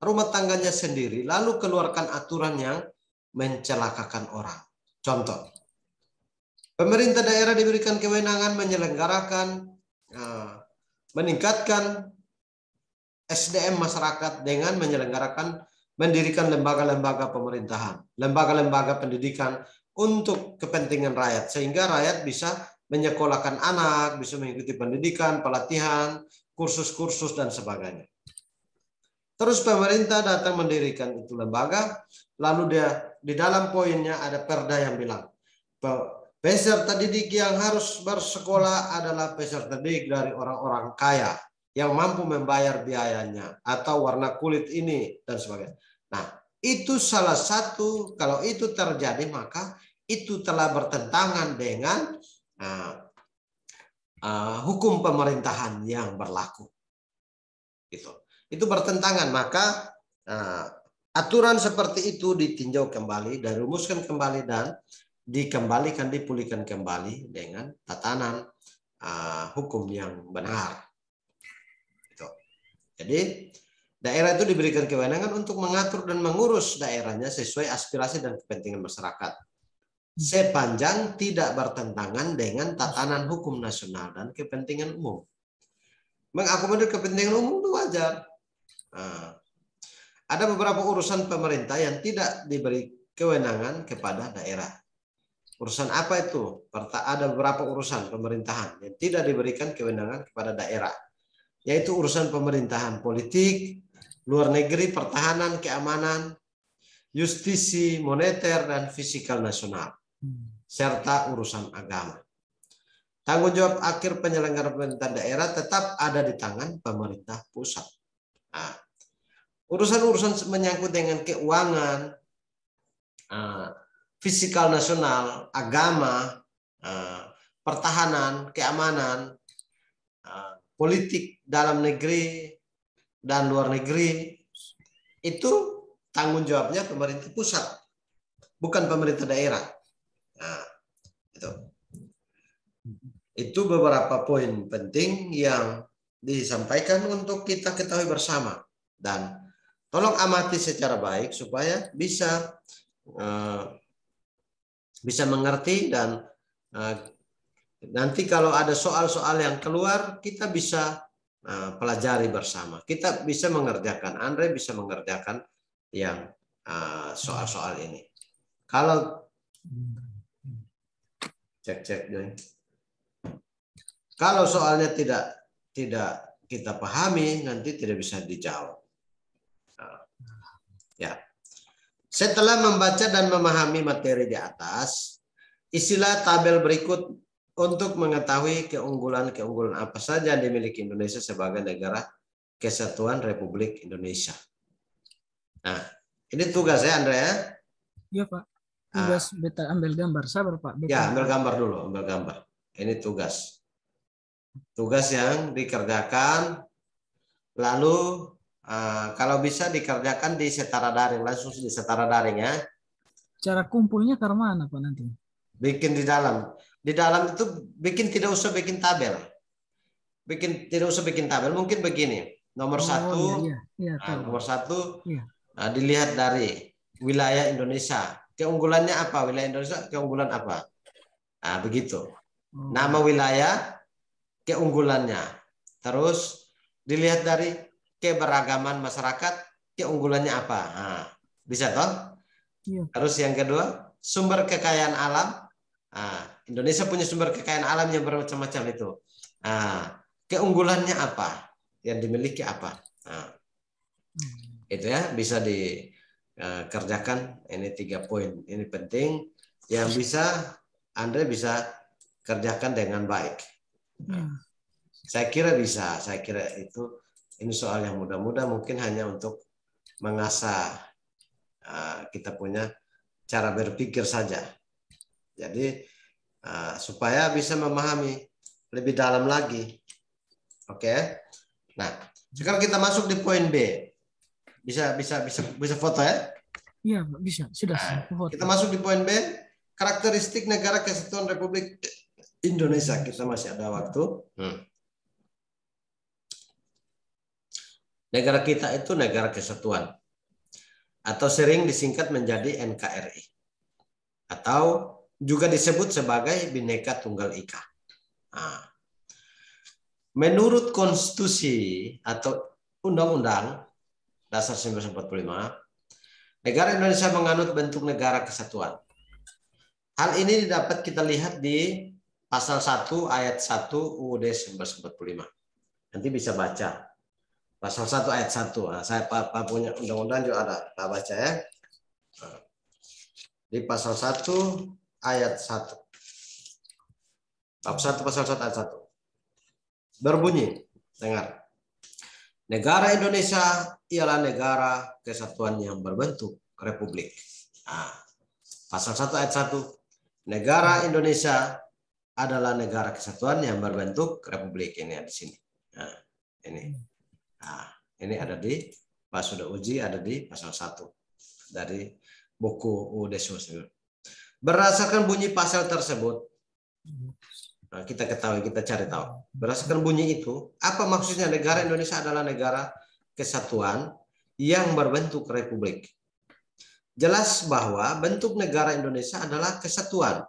rumah tangganya sendiri, lalu keluarkan aturan yang mencelakakan orang. Contoh, pemerintah daerah diberikan kewenangan menyelenggarakan, meningkatkan SDM masyarakat dengan mendirikan lembaga-lembaga pemerintahan, lembaga-lembaga pendidikan untuk kepentingan rakyat, sehingga rakyat bisa menyekolahkan anak, bisa mengikuti pendidikan, pelatihan, kursus-kursus, dan sebagainya. Terus pemerintah datang mendirikan itu lembaga, lalu dia di dalam poinnya ada perda yang bilang, peserta didik yang harus bersekolah adalah peserta didik dari orang-orang kaya yang mampu membayar biayanya atau warna kulit ini dan sebagainya. Nah, itu salah satu, kalau itu terjadi maka itu telah bertentangan dengan hukum pemerintahan yang berlaku. Itu bertentangan, maka aturan seperti itu ditinjau kembali, dirumuskan kembali, dan dikembalikan, dipulihkan kembali dengan tatanan hukum yang benar. Jadi daerah itu diberikan kewenangan untuk mengatur dan mengurus daerahnya sesuai aspirasi dan kepentingan masyarakat, sepanjang tidak bertentangan dengan tatanan hukum nasional dan kepentingan umum. Mengakomodir kepentingan umum itu wajar. Ada beberapa urusan pemerintah yang tidak diberi kewenangan kepada daerah. Urusan apa itu? Ada beberapa urusan pemerintahan yang tidak diberikan kewenangan kepada daerah, yaitu urusan pemerintahan politik, luar negeri, pertahanan, keamanan, justisi, moneter, dan fiskal nasional, serta urusan agama. Tanggung jawab akhir penyelenggara pemerintahan daerah tetap ada di tangan pemerintah pusat. Urusan-urusan menyangkut dengan keuangan, fiskal nasional, agama, pertahanan, keamanan, politik dalam negeri dan luar negeri, itu tanggung jawabnya pemerintah pusat, bukan pemerintah daerah. Itu beberapa poin penting yang disampaikan untuk kita ketahui bersama, dan tolong amati secara baik supaya bisa mengerti, dan nanti kalau ada soal-soal yang keluar, kita bisa pelajari bersama. Kita bisa mengerjakan, Andre bisa mengerjakan yang soal-soal ini. Kalau cek Joy. Kalau soalnya tidak kita pahami, nanti tidak bisa dijawab. Ya. Setelah membaca dan memahami materi di atas, isilah tabel berikut untuk mengetahui keunggulan-keunggulan apa saja yang dimiliki Indonesia sebagai negara kesatuan Republik Indonesia. Nah, ini tugas ya, Andre ya? Iya, Pak. Tugas beta ambil gambar. Sabar, Pak. Ya, ambil gambar dulu, ambil gambar. Ini tugas. Tugas yang dikerjakan, lalu kalau bisa dikerjakan di setara daring, langsung di setara daring ya. Cara kumpulnya ke mana, Pak, nanti? Bikin di dalam. Di dalam itu tidak usah bikin tabel. Tidak usah bikin tabel. Mungkin begini. Nomor satu, nomor satu, dilihat dari wilayah Indonesia. Keunggulannya apa? Wilayah Indonesia keunggulan apa? Nah, begitu. Nama wilayah, keunggulannya. Terus dilihat dari keberagaman masyarakat, keunggulannya apa? Nah, bisa toh? Terus yang kedua, sumber kekayaan alam. Indonesia punya sumber kekayaan alam yang bermacam-macam itu. Keunggulannya apa? Yang dimiliki apa? Itu ya, bisa dikerjakan. Ini 3 poin. Ini penting yang bisa Anda bisa kerjakan dengan baik. Saya kira bisa. Saya kira ini soal yang mudah-mudah, mungkin hanya untuk mengasah kita punya cara berpikir saja. Jadi supaya bisa memahami lebih dalam lagi. Oke. Nah, sekarang kita masuk di poin B. Bisa foto ya? Iya, bisa. Sudah. Kita masuk di poin B. Karakteristik negara kesatuan Republik Indonesia. Kita masih ada waktu. Negara kita itu negara kesatuan, atau sering disingkat menjadi NKRI, atau juga disebut sebagai Bhinneka Tunggal Ika. Nah, menurut konstitusi atau undang-undang dasar 1945, negara Indonesia menganut bentuk negara kesatuan. Hal ini dapat kita lihat di pasal 1 ayat 1 UUD 1945. Nanti bisa baca. Pasal 1 ayat 1. Nah, saya punya undang-undang juga ada. Kita baca ya. Di pasal 1 ayat 1. Bab 1 pasal 1 ayat 1. Berbunyi, dengar. Negara Indonesia ialah negara kesatuan yang berbentuk republik. Nah, pasal 1 ayat 1. Negara Indonesia adalah negara kesatuan yang berbentuk republik. Ini di sini. Nah, ini. Nah, ini ada di Pak sudah uji, ada di pasal 1 dari buku UUD 1945. Berdasarkan bunyi pasal tersebut, nah, kita ketahui, kita cari tahu. Berdasarkan bunyi itu, apa maksudnya negara Indonesia adalah negara kesatuan yang berbentuk republik? Jelas bahwa bentuk negara Indonesia adalah kesatuan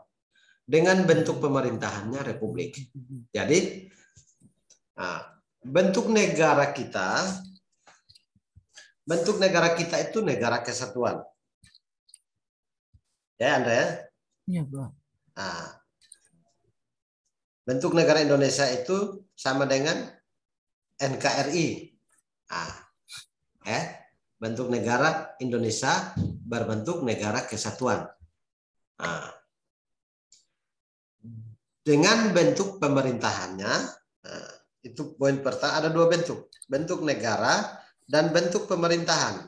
dengan bentuk pemerintahannya republik. Jadi, nah, bentuk negara kita itu negara kesatuan. Ya, Anda ya? Iya, Pak. Nah, bentuk negara Indonesia itu sama dengan NKRI. Nah, bentuk negara Indonesia berbentuk negara kesatuan. Nah, dengan bentuk pemerintahannya, nah, itu poin pertama, ada dua bentuk. Bentuk negara dan bentuk pemerintahan.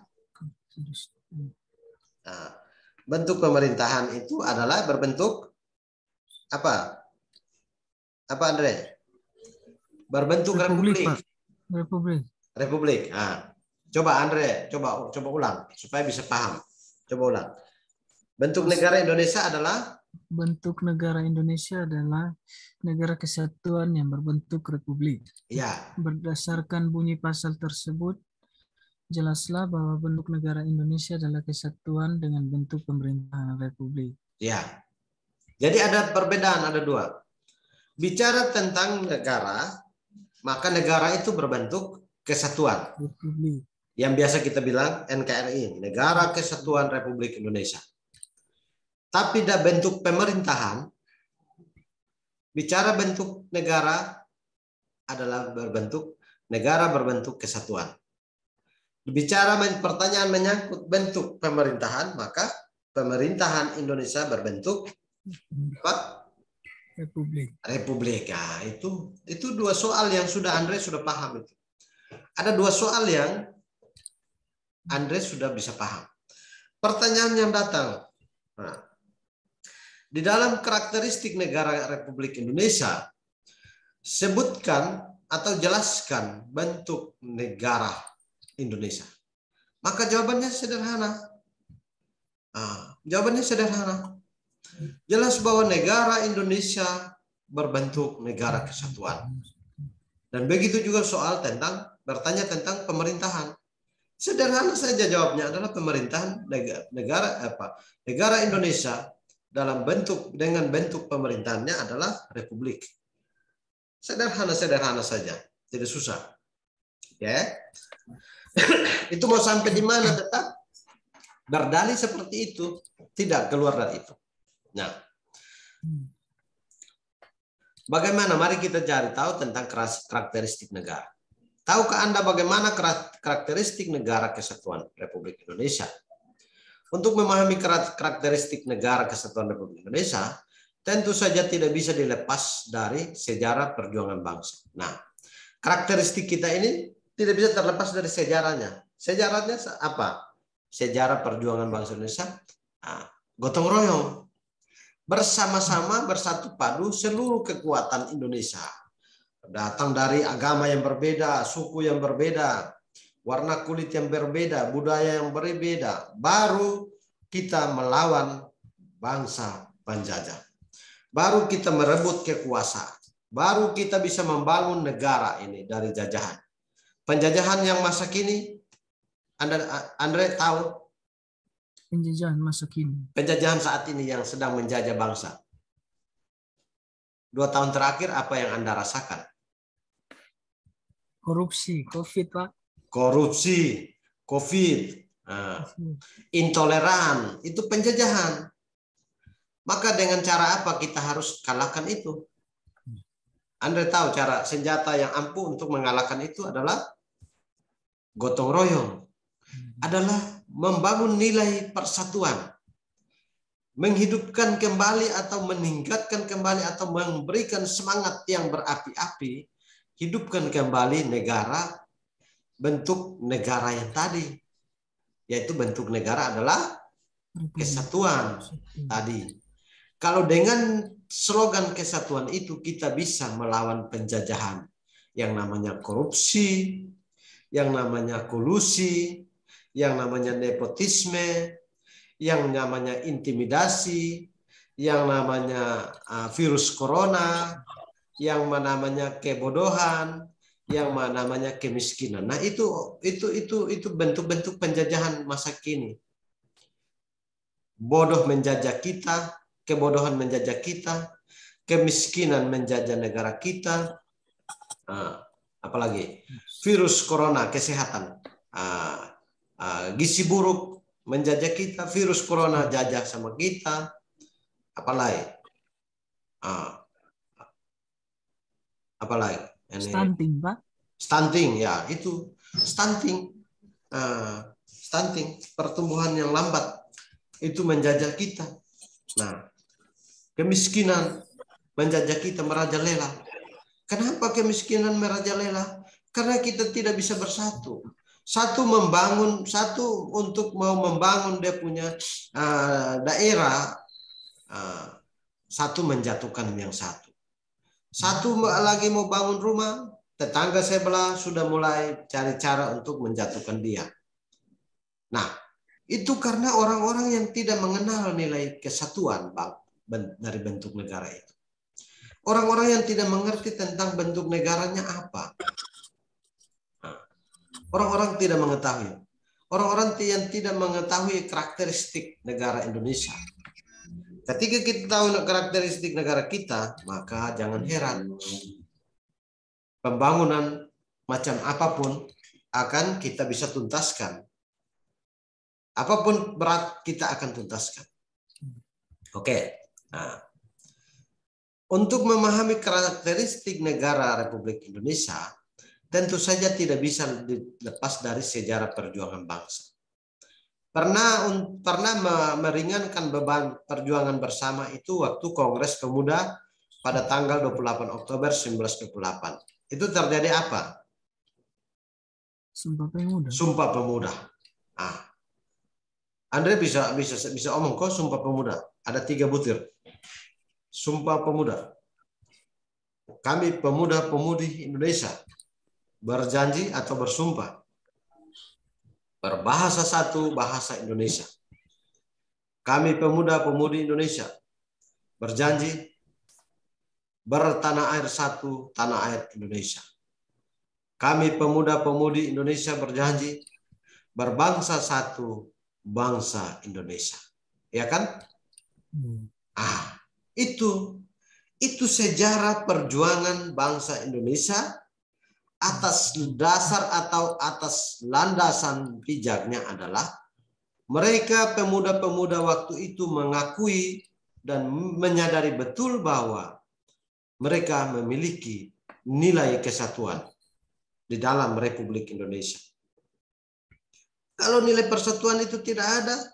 Nah, bentuk pemerintahan itu adalah berbentuk apa? Apa, Andre? Berbentuk republik. Republik. Nah, coba Andre, coba ulang supaya bisa paham. Coba ulang. Bentuk negara Indonesia adalah negara kesatuan yang berbentuk republik. Ya. Berdasarkan bunyi pasal tersebut, jelaslah bahwa bentuk negara Indonesia adalah kesatuan dengan bentuk pemerintahan republik. Ya. Jadi ada perbedaan, ada dua. Bicara tentang negara, maka negara itu berbentuk kesatuan. Republik. Yang biasa kita bilang NKRI, Negara Kesatuan Republik Indonesia. Tapi ada bentuk pemerintahan, bicara bentuk negara adalah negara berbentuk kesatuan. Bicara pertanyaan menyangkut bentuk pemerintahan, maka pemerintahan Indonesia berbentuk apa? Republik. Ya, itu dua soal yang sudah Andre sudah paham itu. Ada dua soal yang Andre sudah bisa paham. Pertanyaan yang datang. Nah, di dalam karakteristik negara Republik Indonesia, sebutkan atau jelaskan bentuk negara Indonesia. Maka jawabannya sederhana. Jawabannya sederhana. Jelas bahwa negara Indonesia berbentuk negara kesatuan. Dan begitu juga soal bertanya tentang pemerintahan. Sederhana saja jawabnya adalah pemerintahan negara Indonesia dengan bentuk pemerintahannya adalah republik. Sederhana saja, tidak susah. Ya. Itu mau sampai di mana tetap berdalih seperti itu, tidak keluar dari itu. Nah, bagaimana? Mari kita cari tahu tentang karakteristik negara. Tahukah Anda bagaimana karakteristik negara kesatuan Republik Indonesia? Untuk memahami karakteristik negara kesatuan Republik Indonesia, tentu saja tidak bisa dilepas dari sejarah perjuangan bangsa. Nah, karakteristik kita ini tidak bisa terlepas dari sejarahnya. Sejarahnya apa? Sejarah perjuangan bangsa Indonesia, gotong royong. Bersama-sama bersatu padu seluruh kekuatan Indonesia. Datang dari agama yang berbeda, suku yang berbeda, warna kulit yang berbeda, budaya yang berbeda. Baru kita melawan bangsa penjajah. Baru kita merebut kekuasaan. Baru kita bisa membangun negara ini dari jajahan. Penjajahan yang masa kini, Andre tahu? Penjajahan masa kini. Penjajahan saat ini yang sedang menjajah bangsa. 2 tahun terakhir apa yang Anda rasakan? Korupsi, COVID, Pak. Korupsi, COVID, intoleran, itu penjajahan. Maka dengan cara apa kita harus kalahkan itu? Anda tahu cara senjata yang ampuh untuk mengalahkan itu adalah gotong royong. Adalah membangun nilai persatuan. Menghidupkan kembali atau meningkatkan kembali atau memberikan semangat yang berapi-api. Hidupkan kembali negara, bentuk negara yang tadi. Yaitu bentuk negara adalah kesatuan tadi. Kalau dengan slogan kesatuan itu kita bisa melawan penjajahan yang namanya korupsi, yang namanya kolusi, yang namanya nepotisme, yang namanya intimidasi, yang namanya virus corona, yang namanya kebodohan, yang namanya kemiskinan. Nah, itu bentuk-bentuk penjajahan masa kini. Bodoh menjajah kita, kebodohan menjajah kita, kemiskinan menjajah negara kita, apalagi virus corona, kesehatan, gizi buruk menjajah kita, virus corona jajah sama kita, apalagi, apalagi, stunting, Pak. Stunting, ya itu stunting, stunting, pertumbuhan yang lambat itu menjajah kita. Nah, kemiskinan menjajah kita merajalela. Kenapa kemiskinan merajalela? Karena kita tidak bisa bersatu. Satu untuk mau membangun dia punya daerah, satu menjatuhkan yang satu. Satu lagi mau bangun rumah, tetangga sebelah sudah mulai cari cara untuk menjatuhkan dia. Nah, itu karena orang-orang yang tidak mengenal nilai kesatuan dari bentuk negara itu. Orang-orang yang tidak mengerti tentang bentuk negaranya apa. Orang-orang tidak mengetahui. Orang-orang yang tidak mengetahui karakteristik negara Indonesia. Ketika kita tahu karakteristik negara kita, maka jangan heran. Pembangunan macam apapun akan kita bisa tuntaskan. Apapun berat kita akan tuntaskan. Oke. Nah, untuk memahami karakteristik negara Republik Indonesia, tentu saja tidak bisa dilepas dari sejarah perjuangan bangsa. Pernah meringankan beban perjuangan bersama itu waktu Kongres Pemuda pada tanggal 28 Oktober 1928. Itu terjadi apa? Sumpah Pemuda. Sumpah Pemuda. Andre bisa omong kok Sumpah Pemuda. Ada 3 butir. Sumpah Pemuda. Kami pemuda-pemudi Indonesia berjanji atau bersumpah berbahasa satu, bahasa Indonesia. Kami pemuda-pemudi Indonesia berjanji bertanah air satu, tanah air Indonesia. Kami pemuda-pemudi Indonesia berjanji berbangsa satu, bangsa Indonesia. Ya kan? Itu sejarah perjuangan bangsa Indonesia. Atas dasar atau atas landasan bijaknya adalah mereka pemuda-pemuda waktu itu mengakui dan menyadari betul bahwa mereka memiliki nilai kesatuan di dalam Republik Indonesia. Kalau nilai persatuan itu tidak ada,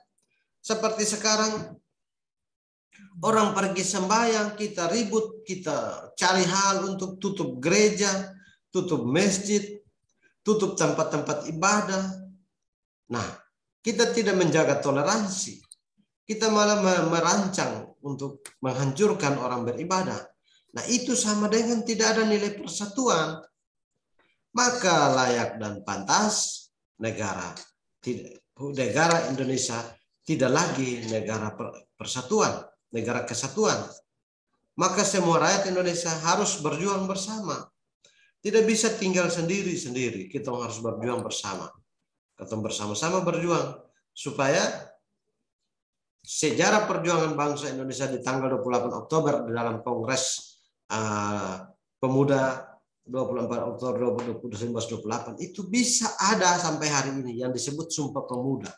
seperti sekarang orang pergi sembahyang, kita ribut, kita cari hal untuk tutup gereja, tutup masjid, tutup tempat-tempat ibadah. Nah, kita tidak menjaga toleransi. Kita malah merancang untuk menghancurkan orang beribadah. Nah, itu sama dengan tidak ada nilai persatuan. Maka layak dan pantas negara Indonesia tidak lagi negara persatuan, negara kesatuan. Maka semua rakyat Indonesia harus berjuang bersama. Tidak bisa tinggal sendiri-sendiri. Kita harus berjuang bersama. Kita bersama-sama berjuang supaya sejarah perjuangan bangsa Indonesia di tanggal 28 Oktober di dalam Kongres Pemuda 24 Oktober 1928 itu bisa ada sampai hari ini yang disebut Sumpah Pemuda.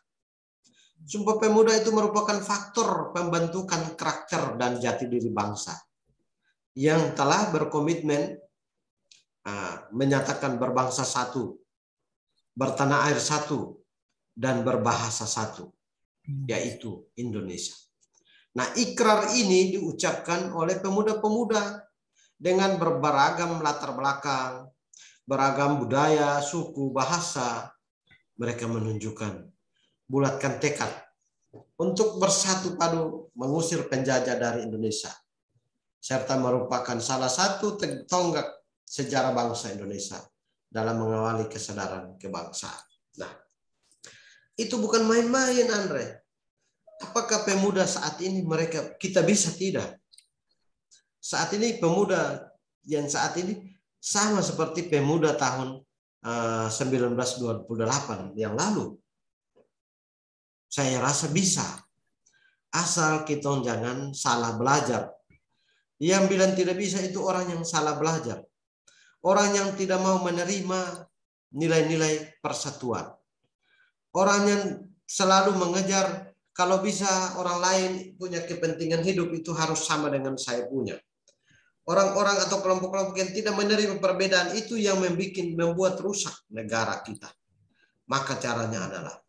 Sumpah Pemuda itu merupakan faktor pembentukan karakter dan jati diri bangsa yang telah berkomitmen menyatakan berbangsa satu, bertanah air satu, dan berbahasa satu, yaitu Indonesia. Nah, ikrar ini diucapkan oleh pemuda-pemuda dengan beragam latar belakang, beragam budaya, suku, bahasa. Mereka menunjukkan, bulatkan tekad untuk bersatu padu mengusir penjajah dari Indonesia, serta merupakan salah satu tonggak sejarah bangsa Indonesia dalam mengawali kesadaran kebangsaan. Nah, itu bukan main-main, Andre. Apakah pemuda saat ini kita bisa? Tidak. Saat ini pemuda yang saat ini sama seperti pemuda tahun 1928 yang lalu. Saya rasa bisa. Asal kita jangan salah belajar. Yang bilang tidak bisa itu orang yang salah belajar. Orang yang tidak mau menerima nilai-nilai persatuan. Orang yang selalu mengejar kalau bisa orang lain punya kepentingan hidup itu harus sama dengan saya punya. Orang-orang atau kelompok-kelompok yang tidak menerima perbedaan itu yang membuat rusak negara kita. Maka caranya adalah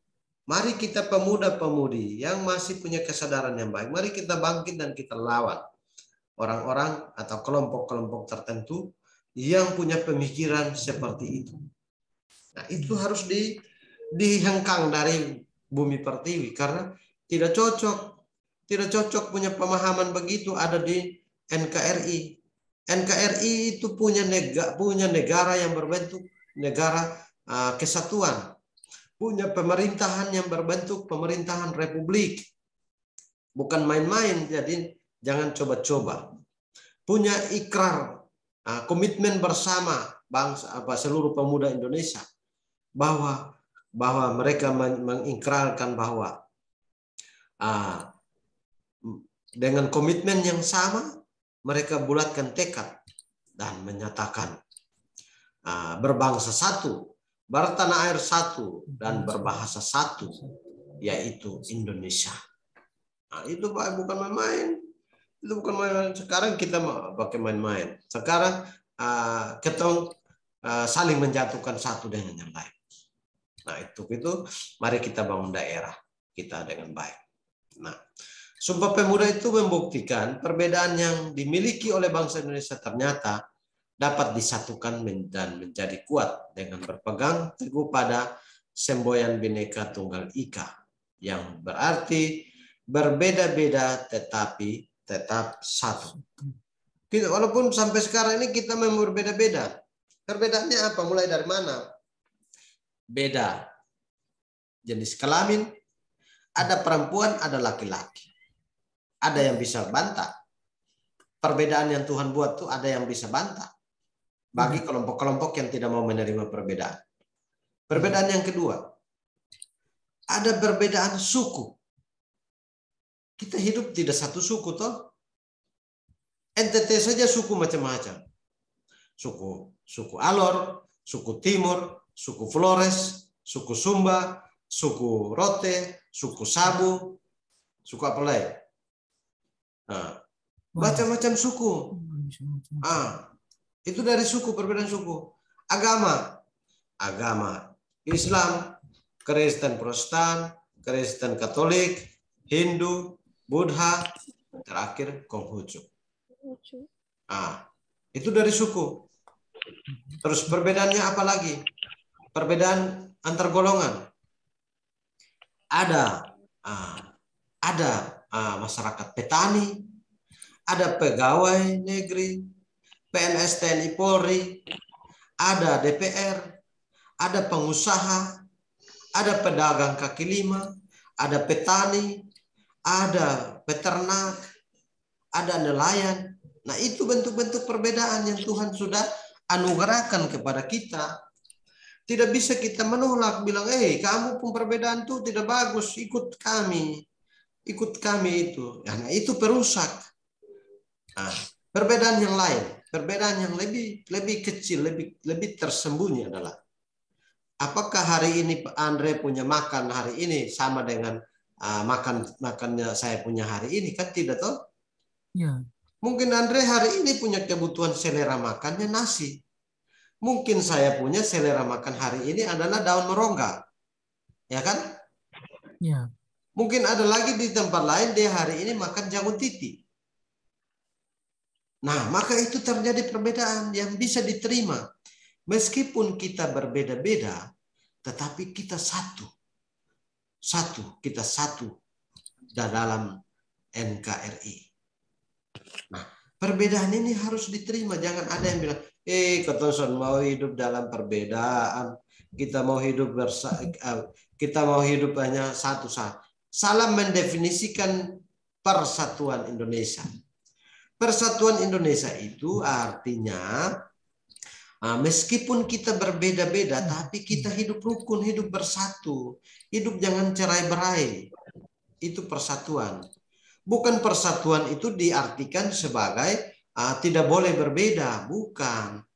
mari kita pemuda-pemudi yang masih punya kesadaran yang baik, mari kita bangkit dan kita lawan orang-orang atau kelompok-kelompok tertentu yang punya pemikiran seperti itu. Nah, itu harus dihengkang dari bumi pertiwi karena tidak cocok punya pemahaman begitu ada di NKRI. NKRI itu punya negara yang berbentuk negara kesatuan, punya pemerintahan yang berbentuk pemerintahan republik, bukan main-main. Jadi jangan coba-coba. Punya ikrar, komitmen bersama bangsa seluruh pemuda Indonesia bahwa mereka mengikrarkan bahwa dengan komitmen yang sama mereka bulatkan tekad dan menyatakan berbangsa satu, bertanah air satu, dan berbahasa satu, yaitu Indonesia. Nah, itu bukan main-main. Itu bukan main-main. Sekarang kita pakai main-main. Sekarang kita saling menjatuhkan satu dengan yang lain. Nah, itu mari kita bangun daerah kita dengan baik. Nah, Sumpah Pemuda itu membuktikan perbedaan yang dimiliki oleh bangsa Indonesia ternyata dapat disatukan dan menjadi kuat dengan berpegang teguh pada semboyan Bhinneka Tunggal Ika yang berarti berbeda-beda tetapi tetap satu. Walaupun sampai sekarang ini kita memang berbeda-beda. Perbedaannya apa? Mulai dari mana? Beda jenis kelamin, ada perempuan, ada laki-laki. Ada yang bisa bantah. Perbedaan yang Tuhan buat tuh ada yang bisa bantah. Bagi kelompok-kelompok yang tidak mau menerima perbedaan. Perbedaan yang kedua, ada perbedaan suku. Kita hidup tidak satu suku toh. NTT saja suku macam-macam. Suku Alor, suku Timur, suku Flores, suku Sumba, suku Rote, suku Sabu, suku apa lagi? Macam-macam suku. Itu dari suku, perbedaan suku. Agama Islam, Kristen Protestan, Kristen Katolik, Hindu, Buddha, terakhir Konghucu. Itu dari suku. Terus perbedaannya apa lagi? Perbedaan antar golongan. Ada masyarakat petani, ada pegawai negeri, PNS TNI Polri, ada DPR, ada pengusaha, ada pedagang kaki lima, ada petani, ada peternak, ada nelayan. Nah, itu bentuk-bentuk perbedaan yang Tuhan sudah anugerahkan kepada kita. Tidak bisa kita menolak, bilang, kamu pun perbedaan itu tidak bagus, ikut kami itu. Nah, itu perusak. Nah, perbedaan yang lain, perbedaan yang lebih kecil, lebih tersembunyi adalah, apakah hari ini Andre punya makan hari ini sama dengan makannya saya punya hari ini? Kan tidak, toh? Ya. Mungkin Andre hari ini punya kebutuhan selera makannya nasi. Mungkin saya punya selera makan hari ini adalah daun merongga. Ya kan? Ya. Mungkin ada lagi di tempat lain dia hari ini makan jagung titi. Nah, maka itu terjadi perbedaan yang bisa diterima. Meskipun kita berbeda-beda, tetapi kita satu. Kita satu dalam NKRI. Nah, perbedaan ini harus diterima. Jangan ada yang bilang, Ketonson mau hidup dalam perbedaan. Kita mau hidup hanya satu. Salah mendefinisikan persatuan Indonesia. Persatuan Indonesia itu artinya meskipun kita berbeda-beda, tapi kita hidup rukun, hidup bersatu. Hidup jangan cerai-berai. Itu persatuan. Bukan persatuan itu diartikan sebagai tidak boleh berbeda, bukan.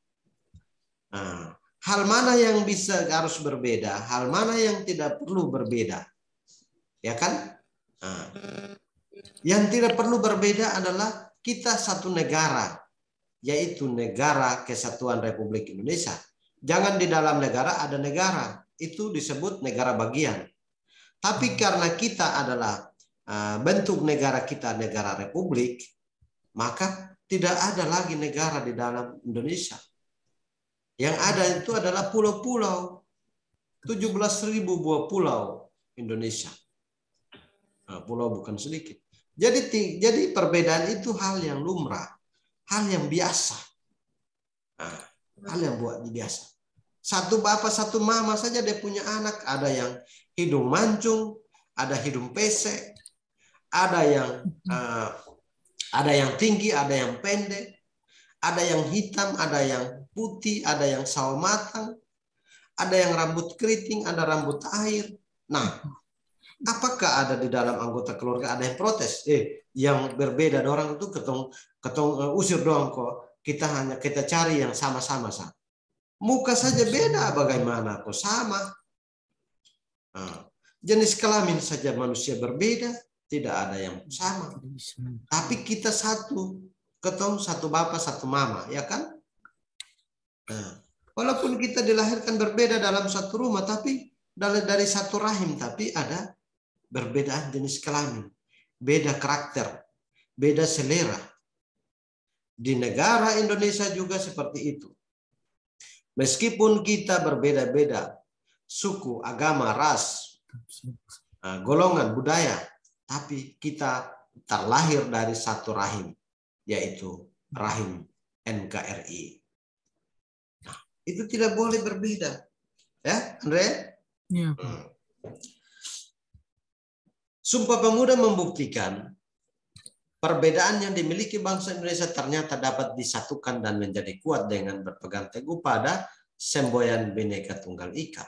Hal mana yang harus berbeda, hal mana yang tidak perlu berbeda, ya kan? Yang tidak perlu berbeda adalah kita satu negara, yaitu Negara Kesatuan Republik Indonesia. Jangan di dalam negara ada negara, itu disebut negara bagian. Tapi karena kita adalah bentuk negara kita negara republik, maka tidak ada lagi negara di dalam Indonesia. Yang ada itu adalah pulau-pulau. 17.000 buah pulau Indonesia. Pulau bukan sedikit. Jadi perbedaan itu hal yang lumrah, hal yang biasa. Hal yang biasa. Satu bapak, satu mama saja dia punya anak. Ada yang hidung mancung, ada hidung pesek, ada yang tinggi, ada yang pendek, ada yang hitam, ada yang putih, ada yang sawo matang, ada yang rambut keriting, ada rambut air. Nah, apakah ada di dalam anggota keluarga ada yang protes? Yang berbeda orang itu ketong usir doang kok. Kita cari yang sama-sama. Muka saja beda, bagaimana kok sama? Jenis kelamin saja manusia berbeda, tidak ada yang sama. Tapi kita satu, ketong satu bapak, satu mama, ya kan? Walaupun kita dilahirkan berbeda dalam satu rumah, tapi dari satu rahim, tapi ada perbedaan jenis kelamin, beda karakter, beda selera. Di negara Indonesia juga seperti itu. Meskipun kita berbeda-beda, suku, agama, ras, golongan, budaya, tapi kita terlahir dari satu rahim, yaitu rahim NKRI. Nah, itu tidak boleh berbeda. Ya, Andre? Ya. Sumpah Pemuda membuktikan perbedaan yang dimiliki bangsa Indonesia ternyata dapat disatukan dan menjadi kuat dengan berpegang teguh pada semboyan Bhinneka Tunggal Ika.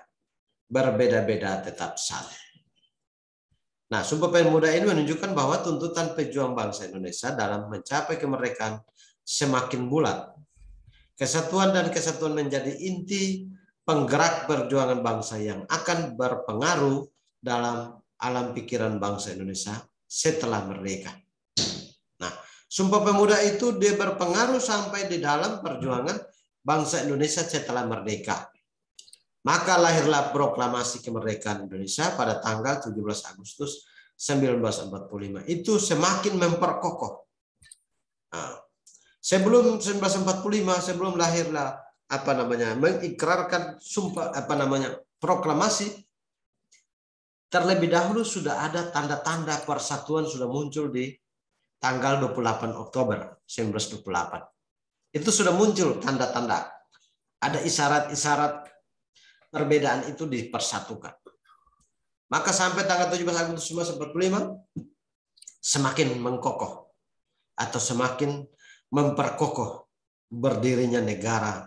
Berbeda-beda tetap satu. Nah, Sumpah Pemuda ini menunjukkan bahwa tuntutan pejuang bangsa Indonesia dalam mencapai kemerdekaan semakin bulat. Kesatuan dan kesatuan menjadi inti penggerak perjuangan bangsa yang akan berpengaruh dalam alam pikiran bangsa Indonesia setelah merdeka. Nah, Sumpah Pemuda itu dia berpengaruh sampai di dalam perjuangan bangsa Indonesia setelah merdeka. Maka lahirlah proklamasi kemerdekaan Indonesia pada tanggal 17 Agustus 1945. Itu semakin memperkokoh. Nah, sebelum 1945, sebelum lahirlah mengikrarkan sumpah proklamasi, terlebih dahulu sudah ada tanda-tanda persatuan sudah muncul di tanggal 28 Oktober 1928. Itu sudah muncul tanda-tanda. Ada isyarat-isyarat perbedaan itu dipersatukan. Maka sampai tanggal 17 Agustus 1945 semakin mengkokoh atau semakin memperkokoh berdirinya negara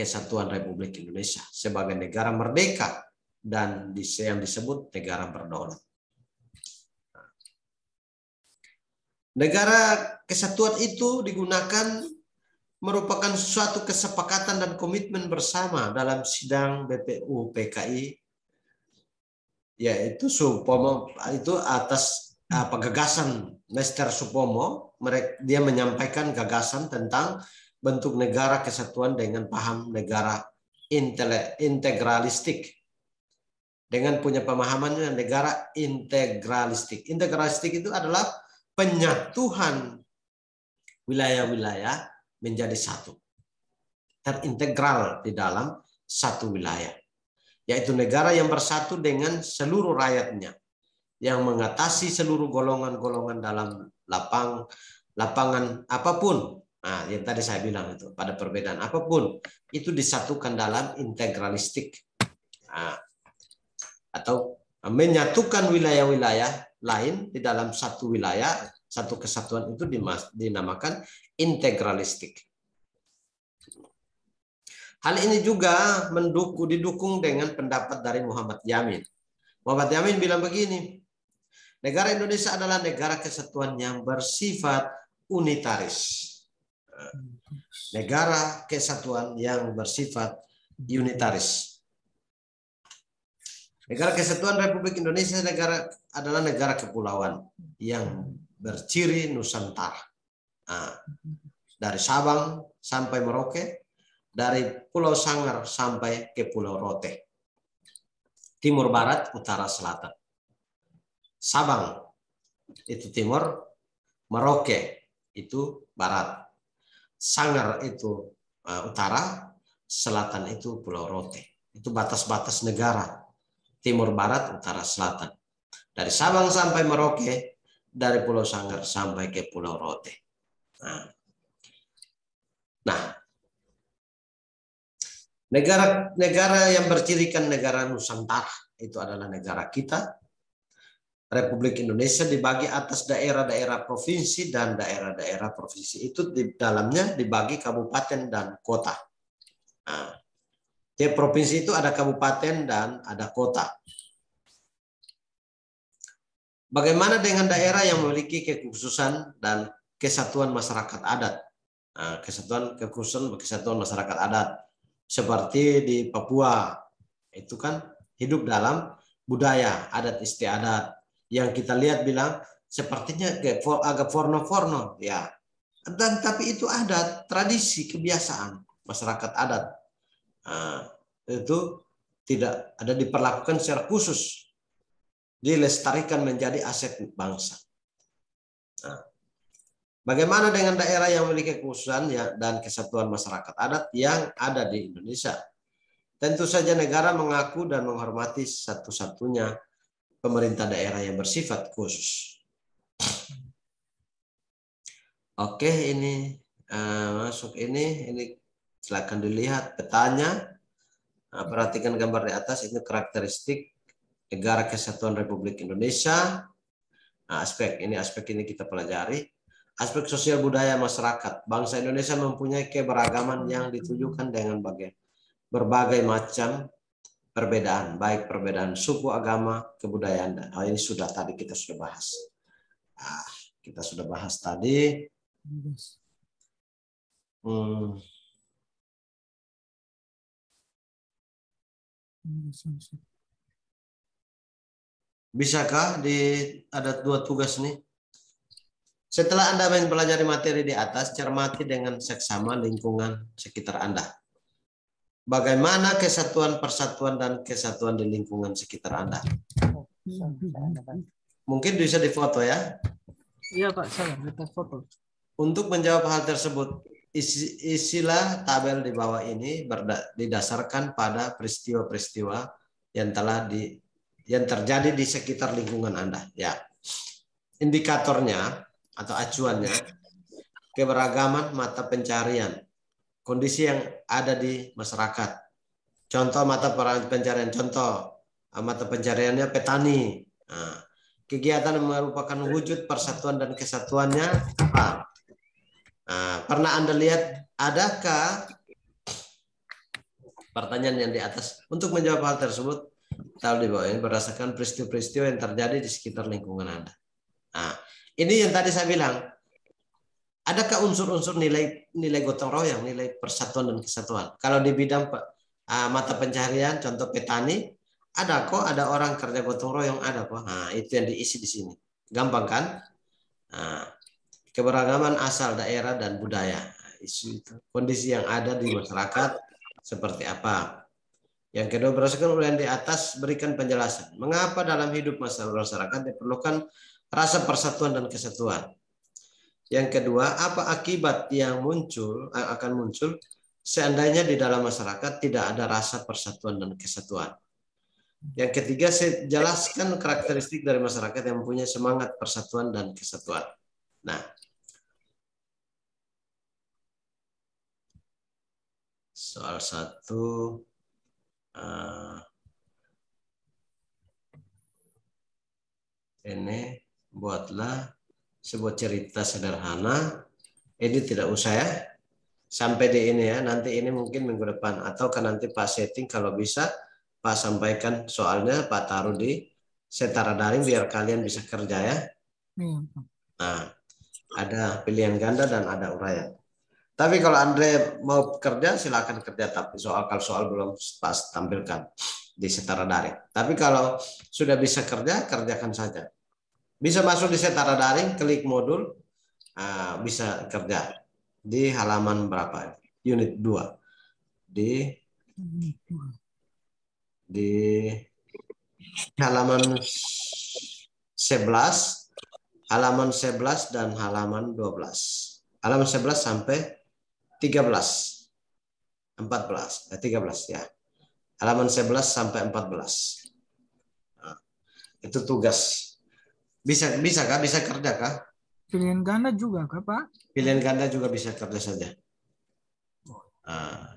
Kesatuan Republik Indonesia sebagai negara merdeka dan yang disebut negara berdaulat. Negara kesatuan itu digunakan merupakan suatu kesepakatan dan komitmen bersama dalam sidang BPU PKI, yaitu Supomo itu atas gagasan Mr. Supomo. Dia menyampaikan gagasan tentang bentuk negara kesatuan dengan paham negara integralistik, dengan punya pemahaman negara integralistik. Integralistik itu adalah penyatuan wilayah-wilayah menjadi satu, terintegral di dalam satu wilayah, yaitu negara yang bersatu dengan seluruh rakyatnya, yang mengatasi seluruh golongan-golongan dalam lapangan apapun. Nah, yang tadi saya bilang itu, pada perbedaan apapun itu disatukan dalam integralistik, atau menyatukan wilayah-wilayah lain di dalam satu wilayah, satu kesatuan itu dinamakan integralistik. Hal ini juga didukung dengan pendapat dari Muhammad Yamin. Muhammad Yamin bilang begini, negara Indonesia adalah negara kesatuan yang bersifat unitaris. Negara kesatuan yang bersifat unitaris. Negara Kesatuan Republik Indonesia adalah negara kepulauan yang berciri Nusantara. Dari Sabang sampai Merauke, dari Pulau Sanggar sampai ke Pulau Rote. Timur, barat, utara, selatan. Sabang itu timur, Merauke itu barat. Sanggar itu utara, selatan itu Pulau Rote. Itu batas-batas negara. Timur, barat, utara, selatan. Dari Sabang sampai Merauke, dari Pulau Sanggar sampai ke Pulau Rote. Nah, negara yang bercirikan negara Nusantara itu adalah negara kita. Republik Indonesia dibagi atas daerah-daerah provinsi, dan daerah-daerah provinsi itu di dalamnya dibagi kabupaten dan kota. Tiap provinsi itu ada kabupaten dan ada kota. Bagaimana dengan daerah yang memiliki kekhususan dan kesatuan masyarakat adat? Kesatuan masyarakat adat seperti di Papua, itu kan hidup dalam budaya adat istiadat. Yang kita lihat bilang sepertinya agak forno-forno, ya. Dan tapi itu ada tradisi kebiasaan masyarakat adat. Itu tidak ada diperlakukan secara khusus, dilestarikan menjadi aset bangsa. Bagaimana dengan daerah yang memiliki kekhususan dan kesatuan masyarakat adat yang ada di Indonesia? Tentu saja negara mengaku dan menghormati satu-satunya pemerintah daerah yang bersifat khusus. Oke, ini masuk ini silakan dilihat petanya. Perhatikan gambar di atas, ini karakteristik negara kesatuan Republik Indonesia. Aspek ini kita pelajari. Aspek sosial budaya masyarakat. Bangsa Indonesia mempunyai keberagaman yang ditujukan dengan berbagai macam perbedaan, baik perbedaan suku, agama, kebudayaan. Ini sudah tadi kita sudah bahas. Kita sudah bahas tadi. Bisakah ada 2 tugas nih? Setelah Anda mempelajari materi di atas, cermati dengan seksama lingkungan sekitar Anda. Bagaimana kesatuan, persatuan, dan kesatuan di lingkungan sekitar Anda? Mungkin bisa difoto ya? Iya Pak, saya kita foto. Untuk menjawab hal tersebut, isilah tabel di bawah ini didasarkan pada peristiwa-peristiwa yang terjadi di sekitar lingkungan Anda. Ya, indikatornya atau acuannya, keberagaman mata pencarian, kondisi yang ada di masyarakat. Contoh mata pencarian, mata pencariannya petani. Kegiatan yang merupakan wujud persatuan dan kesatuannya apa? Pernah Anda lihat, adakah Pertanyaan yang di atas. Untuk menjawab hal tersebut, tahu di bawah ini berdasarkan peristiwa-peristiwa yang terjadi di sekitar lingkungan Anda. Nah, ini yang tadi saya bilang. Adakah unsur-unsur nilai gotong royong, nilai persatuan dan kesatuan? Kalau di bidang mata pencaharian, contoh petani, ada orang kerja gotong royong, ada kok. Nah, itu yang diisi di sini. Gampang kan? Nah, keberagaman asal daerah dan budaya. Isu itu. Kondisi yang ada di masyarakat seperti apa? Yang kedua, berdasarkan uraian di atas, berikan penjelasan. Mengapa dalam hidup masyarakat diperlukan rasa persatuan dan kesatuan? Yang kedua, apa akibat yang akan muncul seandainya di dalam masyarakat tidak ada rasa persatuan dan kesatuan? Yang ketiga, saya jelaskan karakteristik dari masyarakat yang mempunyai semangat persatuan dan kesatuan. Nah, soal 1 ini buatlah sebuah cerita sederhana. Ini tidak usah ya. Sampai di ini ya. Nanti ini mungkin minggu depan. Atau kan nanti Pak setting kalau bisa Pak sampaikan soalnya Pak taruh di setara daring biar kalian bisa kerja ya. Nah, ada pilihan ganda dan ada uraian. Tapi kalau Andre mau kerja silakan kerja. Tapi kalau soal belum Pak tampilkan di setara daring. Tapi kalau sudah bisa kerja, kerjakan saja. Bisa masuk di setara daring, klik modul, bisa kerja di halaman berapa? Unit 2. Di halaman 11, halaman 11 dan halaman 12. Halaman 11 sampai 13. 13 ya. Halaman 11 sampai 14. Nah, itu tugas. Bisa kah? Bisa kerja kah? Pilihan ganda juga kah, Pak? Pilihan ganda juga bisa kerja saja.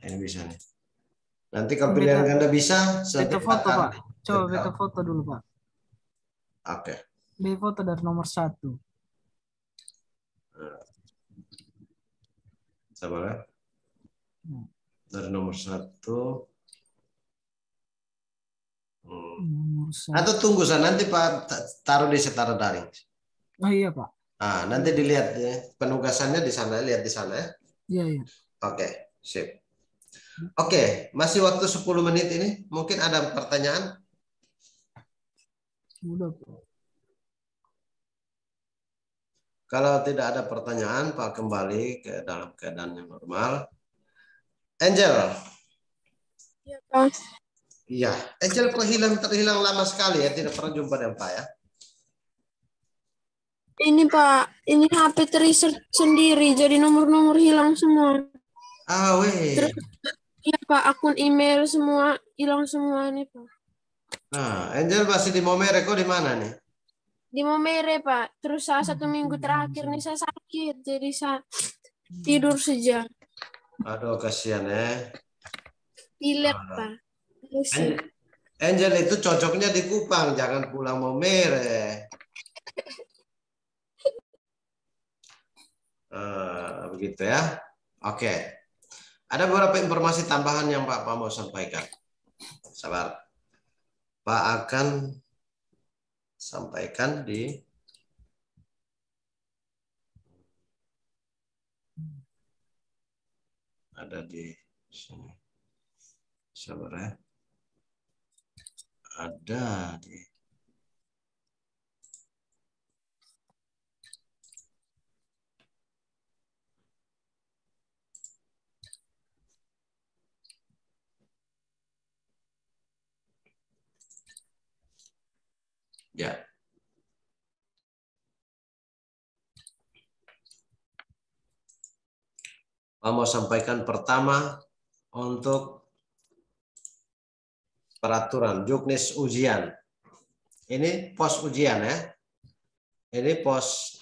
Ini bisa nih. Nanti kalau pilihan ganda bisa, beta foto Pak. Coba beta foto dulu Pak. Oke. Beta foto dari nomor 1. Sabar ya. Dari nomor 1. Atau tunggu nanti Pak taruh di setara daring. Oh iya Pak. Nanti dilihat ya. Penugasannya di sana, lihat di sana ya. Iya. Oke, sip. Oke, masih waktu 10 menit ini. Mungkin ada pertanyaan? Udah Pak. Kalau tidak ada pertanyaan, Pak kembali ke dalam keadaan yang normal. Angel. Iya, Pak. Iya, Angel kok terhilang lama sekali ya, tidak pernah jumpa dengan Pak ya? Ini Pak, ini HP terreset sendiri, jadi nomor-nomor hilang semua. Weh. Iya Pak, akun email semua hilang semua nih Pak. Angel masih di Momere, kok di mana nih? Di Momere Pak, terus 1 minggu terakhir nih saya sakit, jadi saya tidur saja. Aduh, kasihan ya. Pilet Pak. Angel itu cocoknya di Kupang, jangan pulang Momere. Begitu ya. Oke. Ada beberapa informasi tambahan yang Pak mau sampaikan. Sabar. Pak akan sampaikan di ada di sini. Sabar ya. Ada di ya. Pak mau sampaikan pertama untuk peraturan juknis ujian. Ini pos ujian ya. Ini pos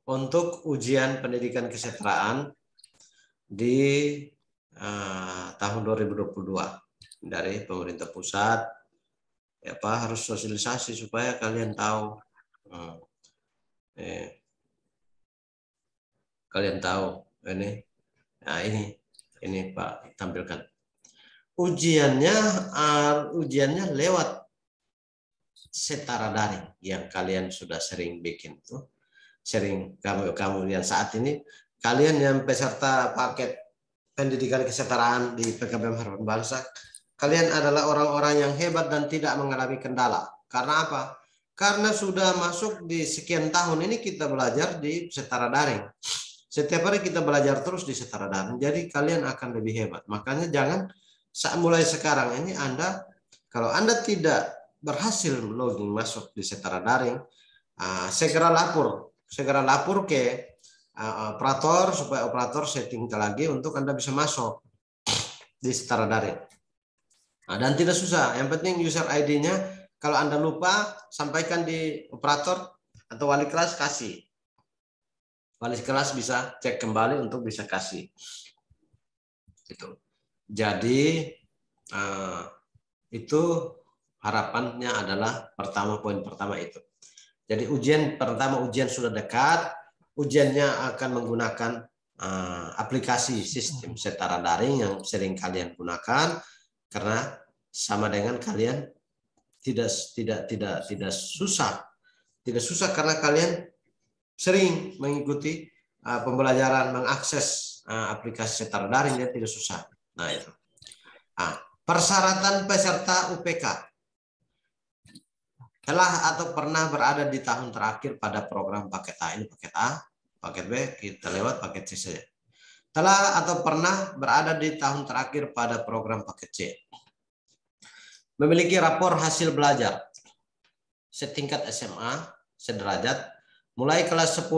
untuk ujian pendidikan kesetaraan di tahun 2022 dari pemerintah pusat. Ya Pak harus sosialisasi supaya kalian tahu. Kalian tahu ini. Nah ini Pak tampilkan. ujiannya lewat setara daring yang kalian sudah sering bikin tuh. Sering kamu yang saat ini kalian yang peserta paket pendidikan kesetaraan di PKBM Harapan Bangsa, kalian adalah orang-orang yang hebat dan tidak mengalami kendala. Karena apa? Karena sudah masuk di sekian tahun ini kita belajar di setara daring. Setiap hari kita belajar terus di setara daring. Jadi kalian akan lebih hebat. Makanya jangan mulai sekarang ini kalau Anda tidak berhasil login masuk di setara daring, segera lapor ke operator supaya operator setting lagi untuk Anda bisa masuk di setara daring. Dan tidak susah, yang penting user ID-nya kalau Anda lupa sampaikan di operator atau wali kelas kasih. Wali kelas bisa cek kembali untuk bisa kasih. Gitu. Jadi itu harapannya adalah poin pertama itu. Jadi ujian sudah dekat, ujiannya akan menggunakan aplikasi sistem setara daring yang sering kalian gunakan, karena sama dengan kalian tidak susah karena kalian sering mengikuti pembelajaran mengakses aplikasi setara daring, dia tidak susah. Nah itu. Persyaratan peserta UPK telah atau pernah berada di tahun terakhir pada program paket A. Ini paket A, paket B kita lewat paket C saja. Telah atau pernah berada di tahun terakhir pada program paket C. Memiliki rapor hasil belajar setingkat SMA sederajat mulai kelas 10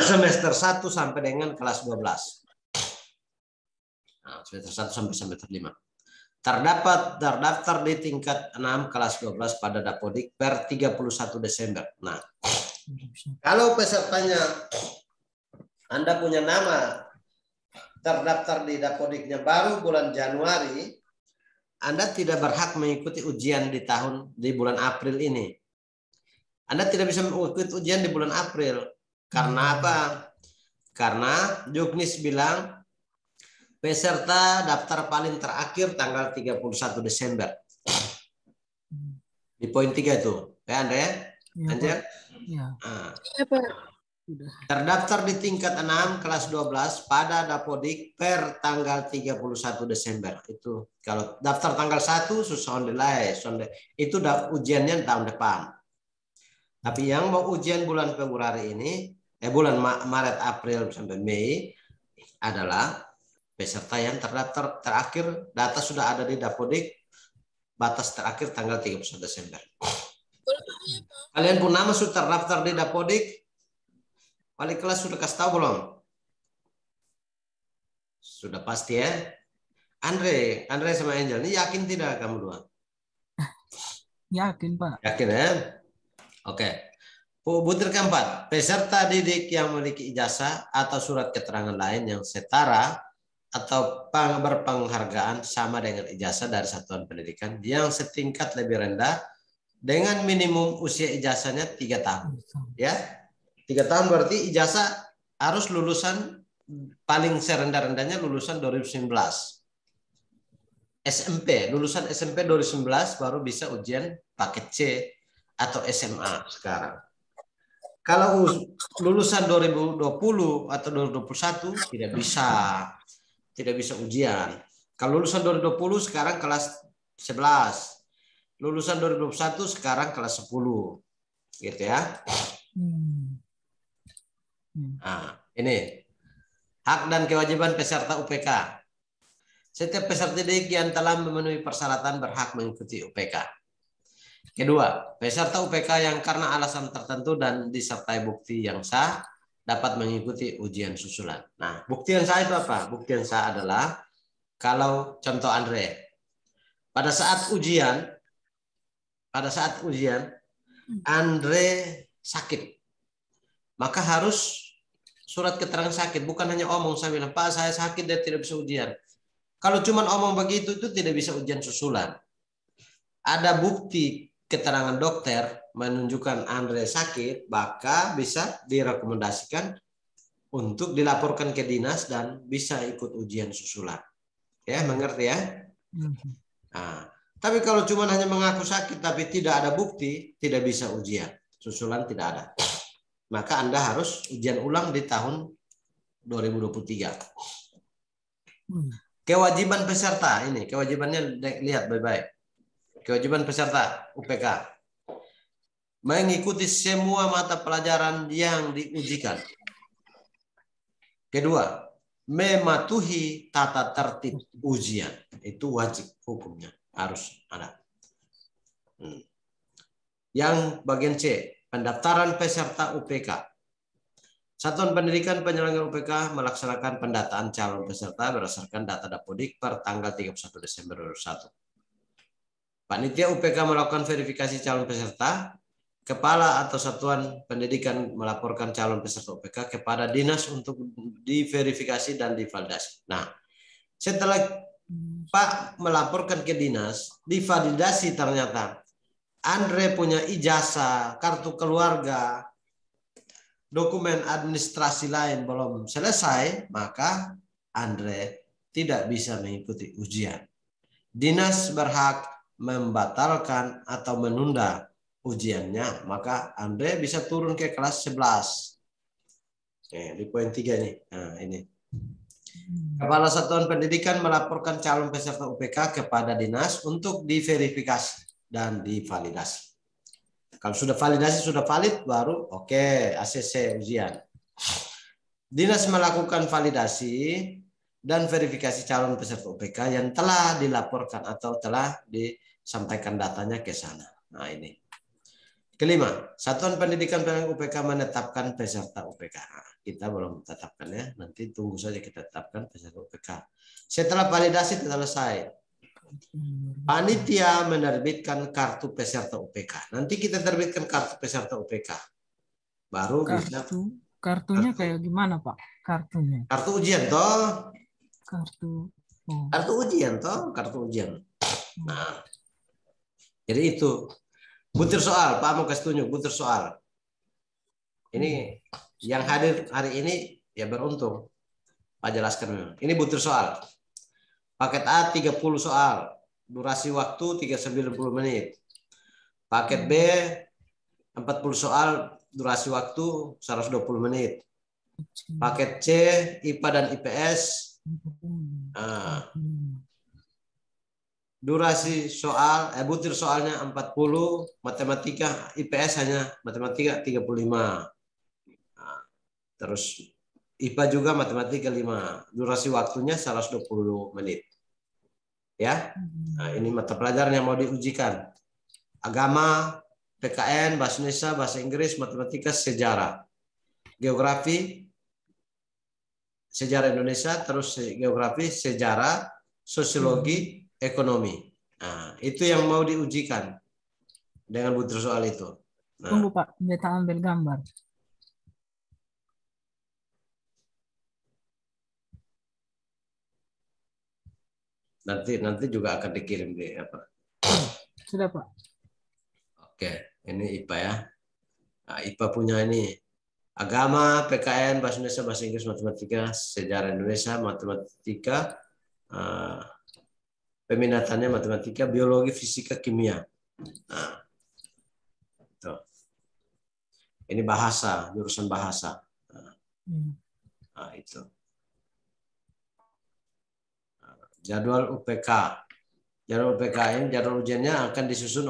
semester 1 sampai dengan kelas 12. Semester 1 sampai semester 5. Terdaftar di tingkat 6 kelas 12 pada Dapodik per 31 Desember. Nah, kalau pesertanya Anda punya nama terdaftar di Dapodiknya baru bulan Januari, Anda tidak berhak mengikuti ujian di bulan April ini. Anda tidak bisa mengikuti ujian di bulan April. Karena apa? Karena Juknis bilang peserta daftar paling terakhir tanggal 31 Desember. Di poin 3 itu. Ya, Anda ya? Anjir? Ya. Terdaftar di tingkat 6 kelas 12 pada Dapodik per tanggal 31 Desember. Itu kalau daftar tanggal 1 susah itu ujiannya tahun depan. Tapi yang mau ujian bulan Februari ini, bulan Maret, April sampai Mei adalah peserta yang terdaftar terakhir, data sudah ada di Dapodik, batas terakhir tanggal 31 Desember. Kalian pun nama sudah terdaftar di Dapodik, wali kelas sudah kasih tahu belum? Sudah pasti ya? Andre sama Angel, ini yakin tidak kamu dua? Yakin, Pak. Yakin ya? Oke. Butir keempat, peserta didik yang memiliki ijazah atau surat keterangan lain yang setara atau berpenghargaan sama dengan ijazah dari satuan pendidikan yang setingkat lebih rendah dengan minimum usia ijazahnya 3 tahun. Ya, 3 tahun berarti ijazah harus lulusan paling serendah-rendahnya lulusan 2019. Lulusan SMP 2019 baru bisa ujian paket C atau SMA sekarang. Kalau lulusan 2020 atau 2021 tidak bisa ujian. Kalau lulusan 2020 sekarang kelas 11. Lulusan 2021 sekarang kelas 10. Gitu ya. Nah, ini hak dan kewajiban peserta UPK. Setiap peserta didik yang telah memenuhi persyaratan berhak mengikuti UPK. Kedua, peserta UPK yang karena alasan tertentu dan disertai bukti yang sah dapat mengikuti ujian susulan. Nah, bukti yang sah itu apa? Bukti yang sah adalah kalau contoh Andre, pada saat ujian Andre sakit, maka harus surat keterangan sakit, bukan hanya omong saya bilang Pak saya sakit dia tidak bisa ujian. Kalau cuma omong begitu itu tidak bisa ujian susulan. Ada bukti keterangan dokter menunjukkan Andre sakit, maka bisa direkomendasikan untuk dilaporkan ke dinas dan bisa ikut ujian susulan. Ya, mengerti ya? Nah, tapi kalau cuma hanya mengaku sakit tapi tidak ada bukti, tidak bisa ujian. Susulan tidak ada. Maka Anda harus ujian ulang di tahun 2023. Kewajiban peserta ini, kewajibannya lihat baik-baik. Kewajiban peserta UPK mengikuti semua mata pelajaran yang diujikan. Kedua, mematuhi tata tertib ujian. Itu wajib hukumnya, harus ada. Yang bagian C, pendaftaran peserta UPK. Satuan Pendidikan Penyelenggara UPK melaksanakan pendataan calon peserta berdasarkan data Dapodik per tanggal 31 Desember 2021. Panitia UPK melakukan verifikasi calon peserta. Kepala atau Satuan Pendidikan melaporkan calon peserta UPK kepada dinas untuk diverifikasi dan divalidasi. Nah, setelah Pak melaporkan ke dinas, divalidasi ternyata Andre punya ijazah, kartu keluarga, dokumen administrasi lain belum selesai, maka Andre tidak bisa mengikuti ujian. Dinas berhak membatalkan atau menunda ujiannya, maka Andre bisa turun ke kelas 11. Di poin 3 nih. Nah, ini. Kepala Satuan Pendidikan melaporkan calon peserta UPK kepada dinas untuk diverifikasi dan divalidasi. Kalau sudah validasi, sudah valid, baru oke, ACC ujian. Dinas melakukan validasi dan verifikasi calon peserta UPK yang telah dilaporkan atau telah disampaikan datanya ke sana. Nah, ini. Kelima, Satuan Pendidikan Penyelenggara UPK menetapkan peserta UPK. Kita belum tetapkan ya, nanti tunggu saja kita tetapkan peserta UPK. Setelah validasi selesai, panitia menerbitkan kartu peserta UPK. Nanti kita terbitkan kartu peserta UPK. Baru bisa. Kartunya kayak gimana, Pak? Kartunya. Kartu ujian toh. Kartu ujian toh, kartu ujian. Nah, jadi itu. Butir soal, Pak mau kasih tunjuk butir soal. Ini yang hadir hari ini ya beruntung. Pak jelaskan. Ini butir soal. Paket A 30 soal. Durasi waktu 390 menit. Paket B 40 soal. Durasi waktu 120 menit. Paket C IPA dan IPS. Durasi soal, butir soalnya 40, matematika IPS hanya matematika 35. Terus IPA juga matematika 5. Durasi waktunya 120 menit. Ya. Nah, ini mata pelajaran yang mau diujikan. Agama, PKN, bahasa Indonesia, bahasa Inggris, matematika, sejarah. Geografi, sejarah Indonesia, terus geografi, sejarah, sosiologi, ekonomi. Nah, itu yang mau diujikan dengan butir soal itu. Nah, tunggu Pak, beta ambil gambar. Nanti juga akan dikirim di apa? Sudah Pak. Oke, ini IPA ya. Nah, IPA punya ini agama, PKN, bahasa Indonesia, bahasa Inggris, matematika, sejarah Indonesia, matematika. Peminatannya matematika, biologi, fisika, kimia. Nah, itu. Ini bahasa, jurusan bahasa. Nah, itu. Jadwal UPK. Jadwal UPK ini, jadwal ujiannya akan disusun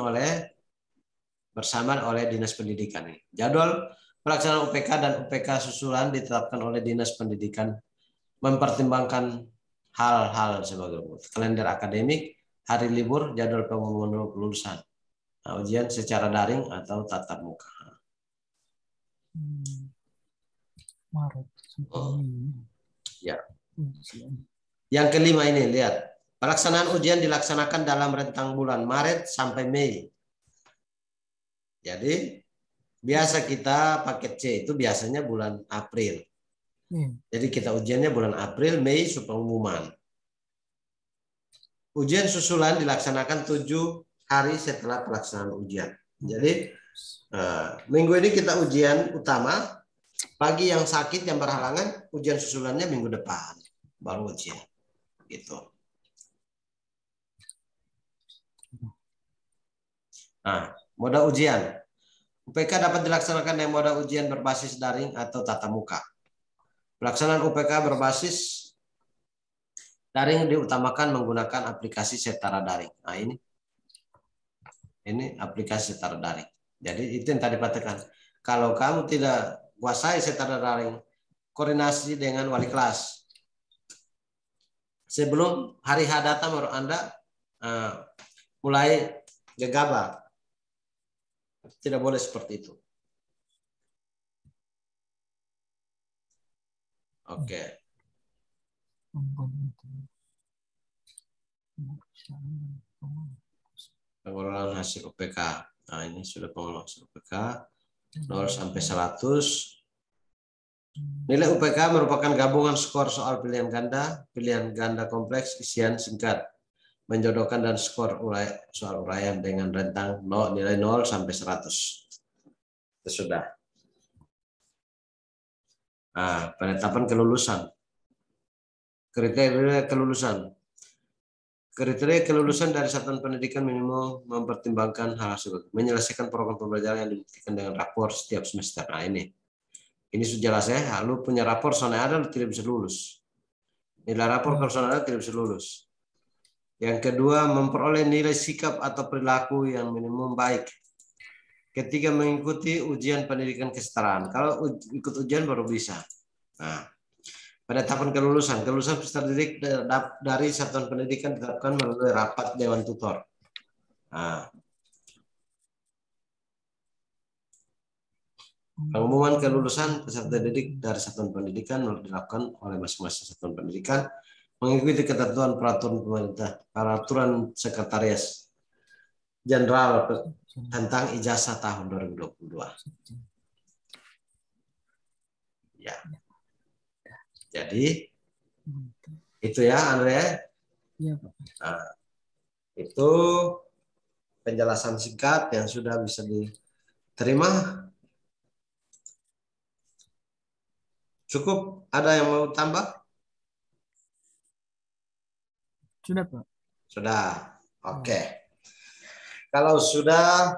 bersama oleh Dinas Pendidikan. Jadwal pelaksanaan UPK dan UPK susulan ditetapkan oleh Dinas Pendidikan mempertimbangkan hal-hal sebagai kalender akademik, hari libur, jadwal pengumuman kelulusan, ujian secara daring atau tatap muka. Maret. Ya. Yang kelima ini lihat, pelaksanaan ujian dilaksanakan dalam rentang bulan Maret sampai Mei. Jadi biasa kita paket C itu biasanya bulan April. Jadi kita ujiannya bulan April, Mei pengumuman. Ujian susulan dilaksanakan 7 hari setelah pelaksanaan ujian. Jadi minggu ini kita ujian utama. Bagi yang sakit yang berhalangan, ujian susulannya minggu depan baru ujian. Gitu. Nah, moda ujian. UPK dapat dilaksanakan dengan moda ujian berbasis daring atau tatap muka. Pelaksanaan UPK berbasis daring diutamakan menggunakan aplikasi setara daring. Nah, ini aplikasi setara daring. Jadi itu yang tadi katakan. Kalau kamu tidak kuasai setara daring, koordinasi dengan wali kelas. Sebelum hari H datang baru Anda mulai gegabah. Tidak boleh seperti itu. Oke. Pengelolaan hasil UPK. Nah, ini sudah pengelolaan hasil UPK 0 sampai 100. Nilai UPK merupakan gabungan skor soal pilihan ganda kompleks, isian singkat, menjodohkan dan skor soal uraian dengan rentang nilai 0 sampai 100. Itu sudah. Nah, penetapan kelulusan. Kriteria kelulusan. Kriteria kelulusan dari satuan pendidikan minimum mempertimbangkan hal tersebut. Menyelesaikan program pembelajaran yang dibuktikan dengan rapor setiap semester. Nah, ini sudah jelas ya. Lu punya rapor sana ada, lu tidak bisa lulus. Nilai rapor kalau sana ada tidak bisa lulus. Yang kedua, memperoleh nilai sikap atau perilaku yang minimum baik. Ketiga, mengikuti ujian pendidikan kesetaraan. Kalau ikut ujian baru bisa. Nah, penetapan kelulusan. Kelulusan peserta didik dari satuan pendidikan ditetapkan melalui rapat Dewan Tutor. Nah, pengumuman kelulusan peserta didik dari satuan pendidikan dilakukan oleh masing-masing satuan pendidikan mengikuti ketentuan peraturan pemerintah, peraturan Sekretaris Jenderal tentang ijazah tahun 2022. Ya. Jadi itu ya, Andre. Iya, Pak. Nah, itu penjelasan singkat yang sudah bisa diterima. Cukup? Ada yang mau tambah? Sudah, Pak. Sudah. Oke. Kalau sudah,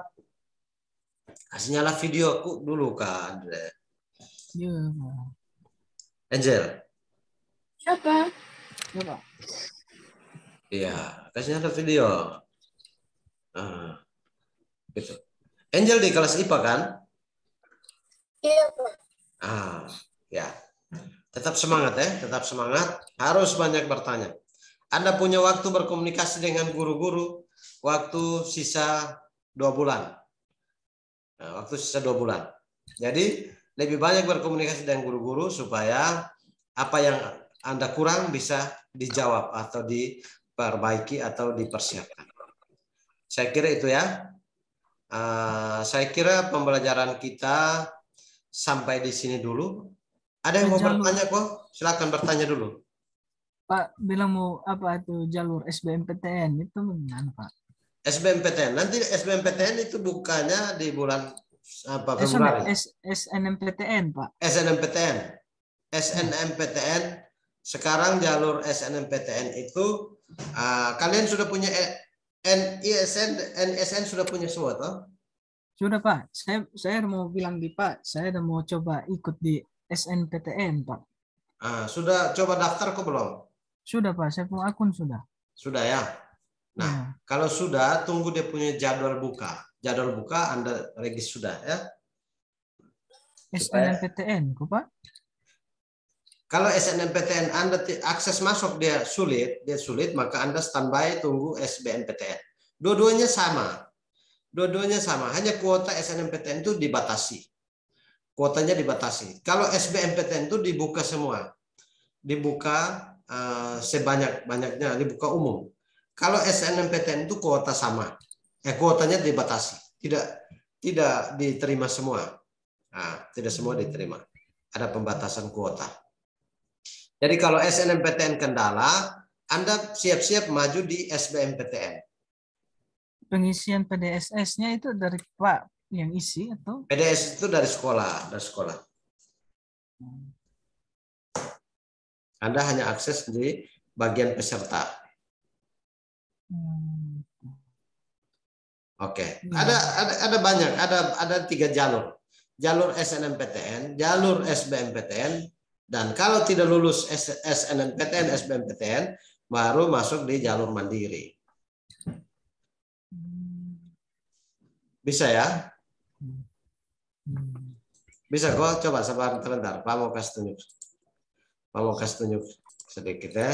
kasih nyala videoku dulu, Kak Andre. Iya, Pak. Angel. Siapa? Iya, Pak. Iya, kasih nyala video. Gitu. Angel di kelas IPA kan? Iya, Pak. Ya. Tetap semangat ya, tetap semangat. Harus banyak bertanya. Anda punya waktu berkomunikasi dengan guru-guru waktu sisa 2 bulan. Nah, waktu sisa 2 bulan. Jadi lebih banyak berkomunikasi dengan guru-guru supaya apa yang Anda kurang bisa dijawab atau diperbaiki atau dipersiapkan. Saya kira itu ya. Saya kira pembelajaran kita sampai di sini dulu. Ada yang mau bertanya kok? Silakan bertanya dulu. Pak bilang mau apa itu jalur SBMPTN itu gimana, Pak? SBMPTN. Nanti SBMPTN itu bukannya di bulan apa Februari? SNMPTN, Pak. SNMPTN. SNMPTN. Sekarang jalur SNMPTN itu kalian sudah punya NSN sudah punya semua toh? Sudah, Pak. Saya mau bilang di Pak, saya udah mau coba ikut di SNPTN, Pak. Sudah coba daftar kok belum? Sudah, Pak. Saya punya akun sudah. Sudah ya. Nah, kalau sudah tunggu dia punya jadwal buka. Jadwal buka Anda regis sudah ya. SNMPTN, kok, Pak? Kalau SNMPTN Anda akses masuk dia sulit, maka Anda standby tunggu SBMPTN. Dua-duanya sama. Dua-duanya sama, hanya kuota SNMPTN itu dibatasi. Kuotanya dibatasi. Kalau SBMPTN itu dibuka semua. Dibuka sebanyak-banyaknya, dibuka umum. Kalau SNMPTN itu kuota sama. Kuotanya dibatasi. Tidak diterima semua. Tidak semua diterima. Ada pembatasan kuota. Jadi kalau SNMPTN kendala, Anda siap-siap maju di SBMPTN. Pengisian PDSS-nya itu dari Pak yang isi atau? PDS itu dari sekolah, Anda hanya akses di bagian peserta. Oke, ada banyak, ada 3 jalur. Jalur SNMPTN, jalur SBMPTN, dan kalau tidak lulus SNMPTN, SBMPTN, baru masuk di jalur mandiri. Bisa ya? Bisa kok, coba sebentar. Pak mau kasih tunjuk sedikit ya.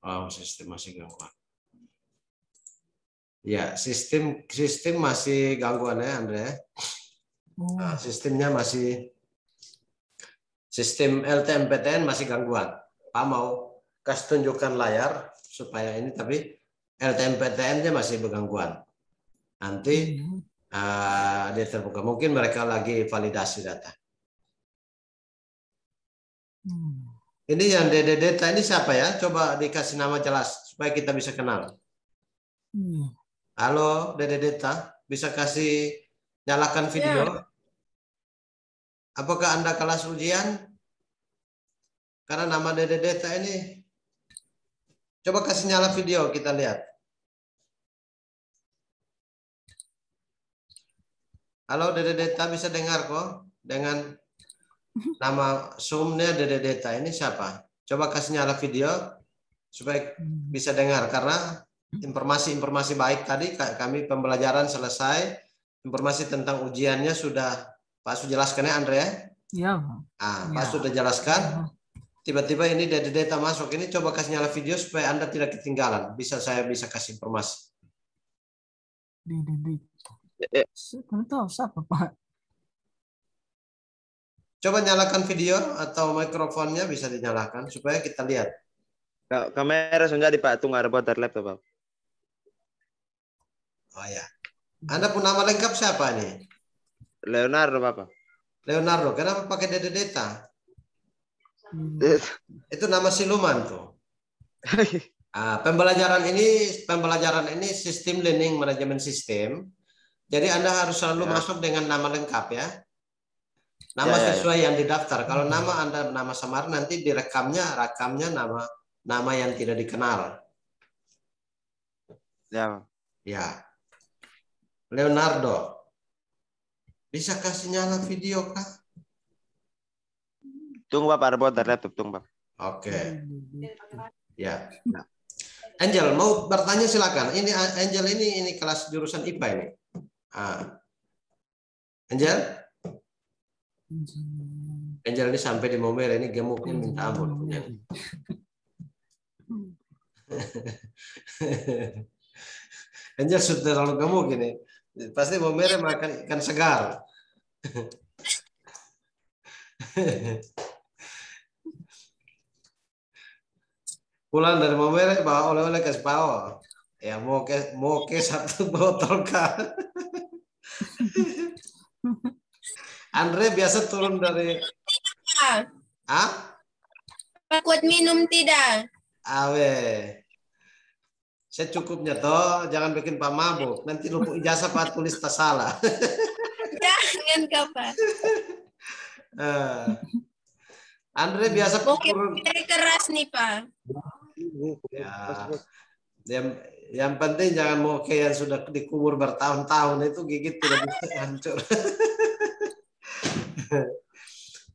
Oh, sistem masih gangguan. Ya, sistem masih gangguan ya, Andre. Nah, sistemnya masih sistem LTMPTN masih gangguan. Pak mau kasih tunjukkan layar supaya ini, tapi LTMPTN-nya masih bergangguan. Nanti dia terbuka. Mungkin mereka lagi validasi data. Ini yang DD Data ini siapa ya? Coba dikasih nama jelas supaya kita bisa kenal. Halo DD Data, bisa kasih nyalakan video? Apakah Anda kelas ujian? Karena nama DD Data ini. Coba kasih nyala video kita lihat. Halo DD Data, bisa dengar kok? Dengan nama Zoom-nya DD Data ini siapa? Coba kasih nyala video supaya bisa dengar, karena informasi baik tadi kami pembelajaran selesai, informasi tentang ujiannya sudah Pak sudah jelaskan ya Andre? Ya. Pak sudah jelaskan. Tiba-tiba ini DD Data masuk. Ini coba kasih nyala video supaya Anda tidak ketinggalan. Saya bisa kasih informasi. DD Data. Siapa Pak? Coba nyalakan video atau mikrofonnya bisa dinyalakan supaya kita lihat. Kamera sudah di Pak, tunggu ada buat laptop Pak. Oh ya. Anda pun nama lengkap siapa nih? Leonardo Bapak. Leonardo, kenapa pakai DD Data? Itu nama siluman tuh. Pembelajaran ini sistem learning manajemen sistem. Jadi Anda harus selalu masuk dengan nama lengkap ya. Nama sesuai yang didaftar. Kalau nama Anda nama samar, nanti direkamnya nama yang tidak dikenal. Ya. Leonardo. Bisa kasih nyala video kah? Tunggu Bapak, ada buat laptop, tunggu Bapak. Oke. Ya. Angel mau bertanya silakan. Ini Angel ini kelas jurusan IPA ini. Angel? Angel ini sampai di Momere ini gemuknya minta ampun punya. Angel sudah terlalu gemuk ini. Pasti Momere makan ikan segar. Pulang dari Momere bawa oleh-oleh ke Spao. Ya mau ke 1 botol kah? Andre biasa turun dari Takut minum tidak? Secukupnya toh, jangan bikin Pak mabuk. Nanti lupa ijazah Pak tulis tak salah. Jangan Pak. Andre biasa turun. Keras nih Pak. Ya, yang penting jangan mau yang sudah dikubur bertahun-tahun itu gigit tidak bisa hancur.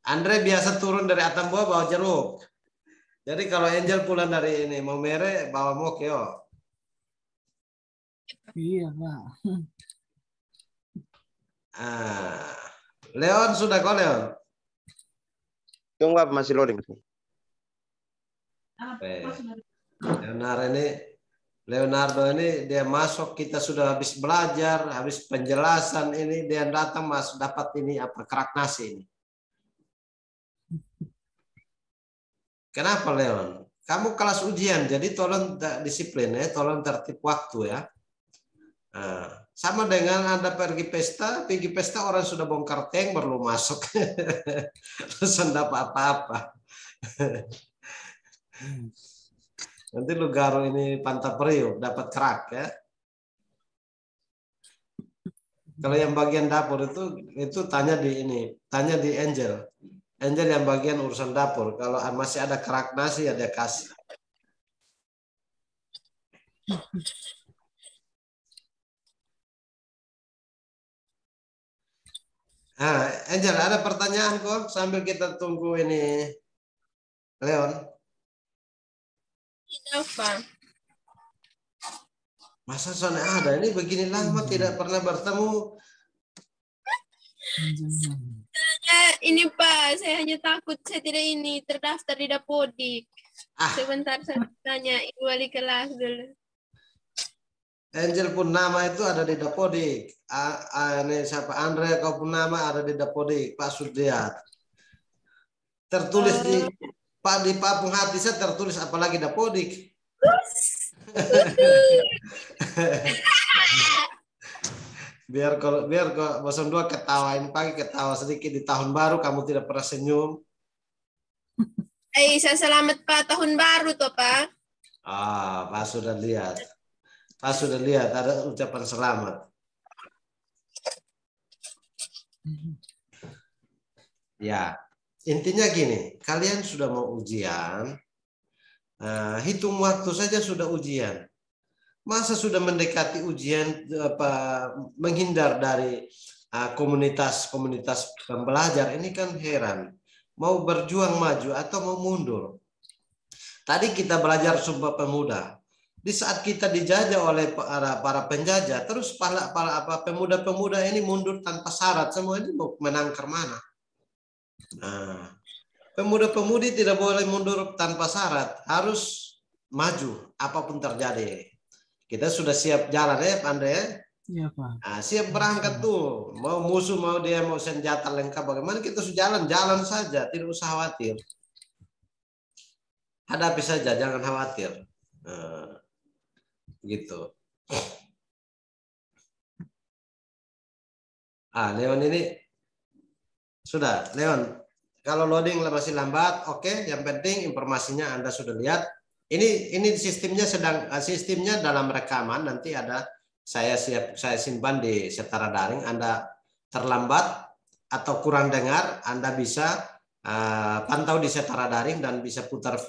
Andre biasa turun dari Atambua bawa jeruk. Jadi kalau Angel pulang dari ini Momere bawa mokeo. Iya Pak. Leon sudah kok Leon? Tunggu Bapak, masih loading. Leonardo ini dia masuk, kita sudah habis belajar, habis penjelasan ini dia datang masuk dapat ini apa kerak nasi ini. Kenapa Leon? kamu kelas ujian, jadi tolong disiplin ya, tolong tertib waktu ya. Nah, sama dengan Anda pergi pesta orang sudah bongkar tank baru masuk. Terus enggak apa-apa. Nanti lu garu ini Panta Priok dapat kerak ya. Kalau yang bagian dapur itu tanya di Angel. Angel yang bagian urusan dapur. Kalau masih ada kerak nasi ya dia kasih. Angel, ada pertanyaan kok sambil kita tunggu ini Leon. Tidak, Pak. Masa soalnya ada ini begini lama tidak pernah bertemu. Ini Pak, saya hanya takut saya tidak terdaftar di Dapodik. Sebentar saya tanya ibu wali kelas dulu. Angel pun nama itu ada di Dapodik. Ini siapa? Andre kau pun nama ada di Dapodik. Pak Sudiat. Tertulis di Papung Hati saya tertulis apalagi Dapodik. biar kok 02 ketawain pagi ketawa sedikit di tahun baru kamu tidak pernah senyum. Saya selamat Pak tahun baru toh Pak. Pak sudah lihat. Pak sudah lihat ada ucapan selamat. Ya, intinya gini, kalian sudah mau ujian, hitung waktu saja sudah ujian. Masa sudah mendekati ujian menghindar dari komunitas pembelajar ini kan heran. Mau berjuang maju atau mau mundur. Tadi kita belajar Sumpah Pemuda. Di saat kita dijajah oleh para penjajah, terus para pemuda-pemuda ini mundur tanpa syarat, semua ini mau menang ke mana? Nah, pemuda-pemudi tidak boleh mundur tanpa syarat, harus maju apapun terjadi. Kita sudah siap jalan ya, Pak Andre ya? Iya, Pak. Nah, siap berangkat tuh, mau musuh mau dia mau senjata lengkap bagaimana kita sudah jalan saja, tidak usah khawatir. Hadapi saja, jangan khawatir. Gitu. Leon ini sudah, Leon. Kalau loading masih lambat, oke. Yang penting informasinya Anda sudah lihat. Ini sistemnya dalam rekaman. Nanti ada saya simpan di Setara Daring. Anda terlambat atau kurang dengar, Anda bisa pantau di Setara Daring dan bisa putar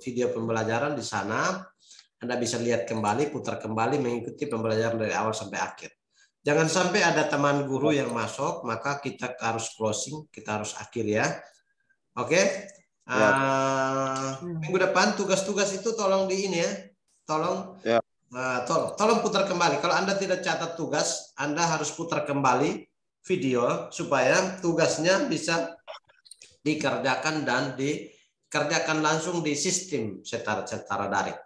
video pembelajaran di sana. Anda bisa lihat kembali, putar kembali, mengikuti pembelajaran dari awal sampai akhir. Jangan sampai ada teman guru yang masuk, maka kita harus closing, kita harus akhir ya. Oke? Minggu depan tugas-tugas itu tolong di ini ya. Tolong, tolong putar kembali. Kalau Anda tidak catat tugas, Anda harus putar kembali video supaya tugasnya bisa dikerjakan dan dikerjakan langsung di sistem Setara Daring.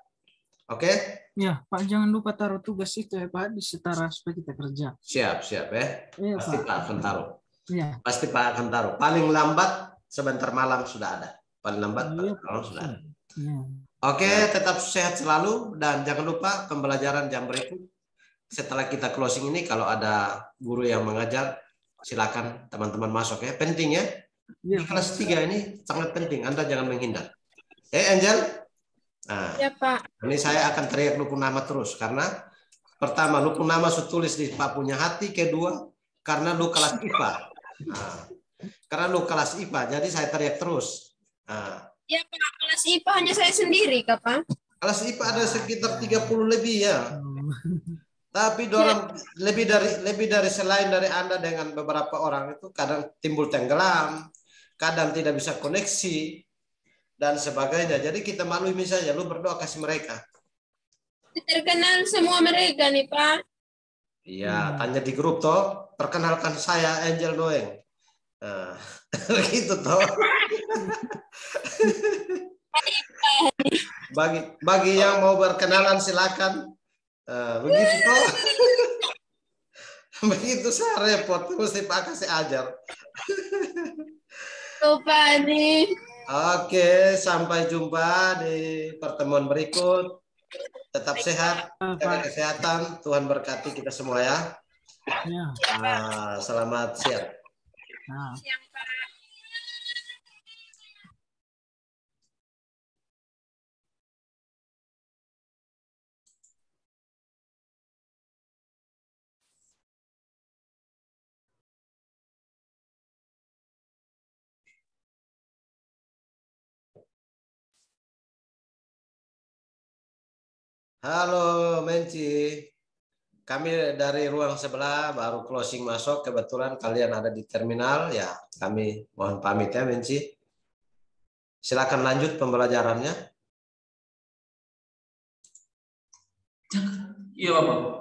Oke? Ya, Pak, jangan lupa taruh tugas itu ya, Pak, di Setara supaya kita kerja. Siap ya. Ya, Pasti Pak akan taruh. Ya. Pasti Pak akan taruh. Paling lambat sebentar malam sudah ada. Paling lambat malam sudah ada. Ya. Oke, tetap sehat selalu dan jangan lupa pembelajaran jam berikut. Setelah kita closing ini, kalau ada guru yang mengajar, silakan teman-teman masuk ya. Penting ya. Di kelas 3 ini sangat penting. Anda jangan menghindar. Angel? Nah, Ya Pak. ini saya akan teriak lu pun nama terus karena pertama lu pun nama tulis di Pak Punya Hati, kedua karena lu kelas IPA. Karena lu kelas IPA, jadi saya teriak terus. Ya Pak, kelas IPA hanya saya sendiri, Pak. Kelas IPA ada sekitar 30 lebih ya. Tapi dorang lebih dari selain dari Anda dengan beberapa orang itu kadang timbul tenggelam, kadang tidak bisa koneksi dan sebagainya. Jadi kita maklumi saja, lu berdoa kasih mereka. Terkenal semua mereka nih, Pak. Iya, tanya di grup toh, perkenalkan saya Angel Doeng. Gitu toh. Bagi yang mau berkenalan silakan. Begitu toh. Begitu saya repot, mesti Pak kasih ajar. Tuh Pak nih. Oke, sampai jumpa di pertemuan berikut. Tetap sehat, jaga kesehatan. Tuhan berkati kita semua ya. Ya. Selamat siang. Nah. Siang, Pak. Halo Menci, kami dari ruang sebelah baru closing masuk, kebetulan kalian ada di terminal ya, kami mohon pamit ya Menci. Silakan lanjut pembelajarannya. Iya Bapak.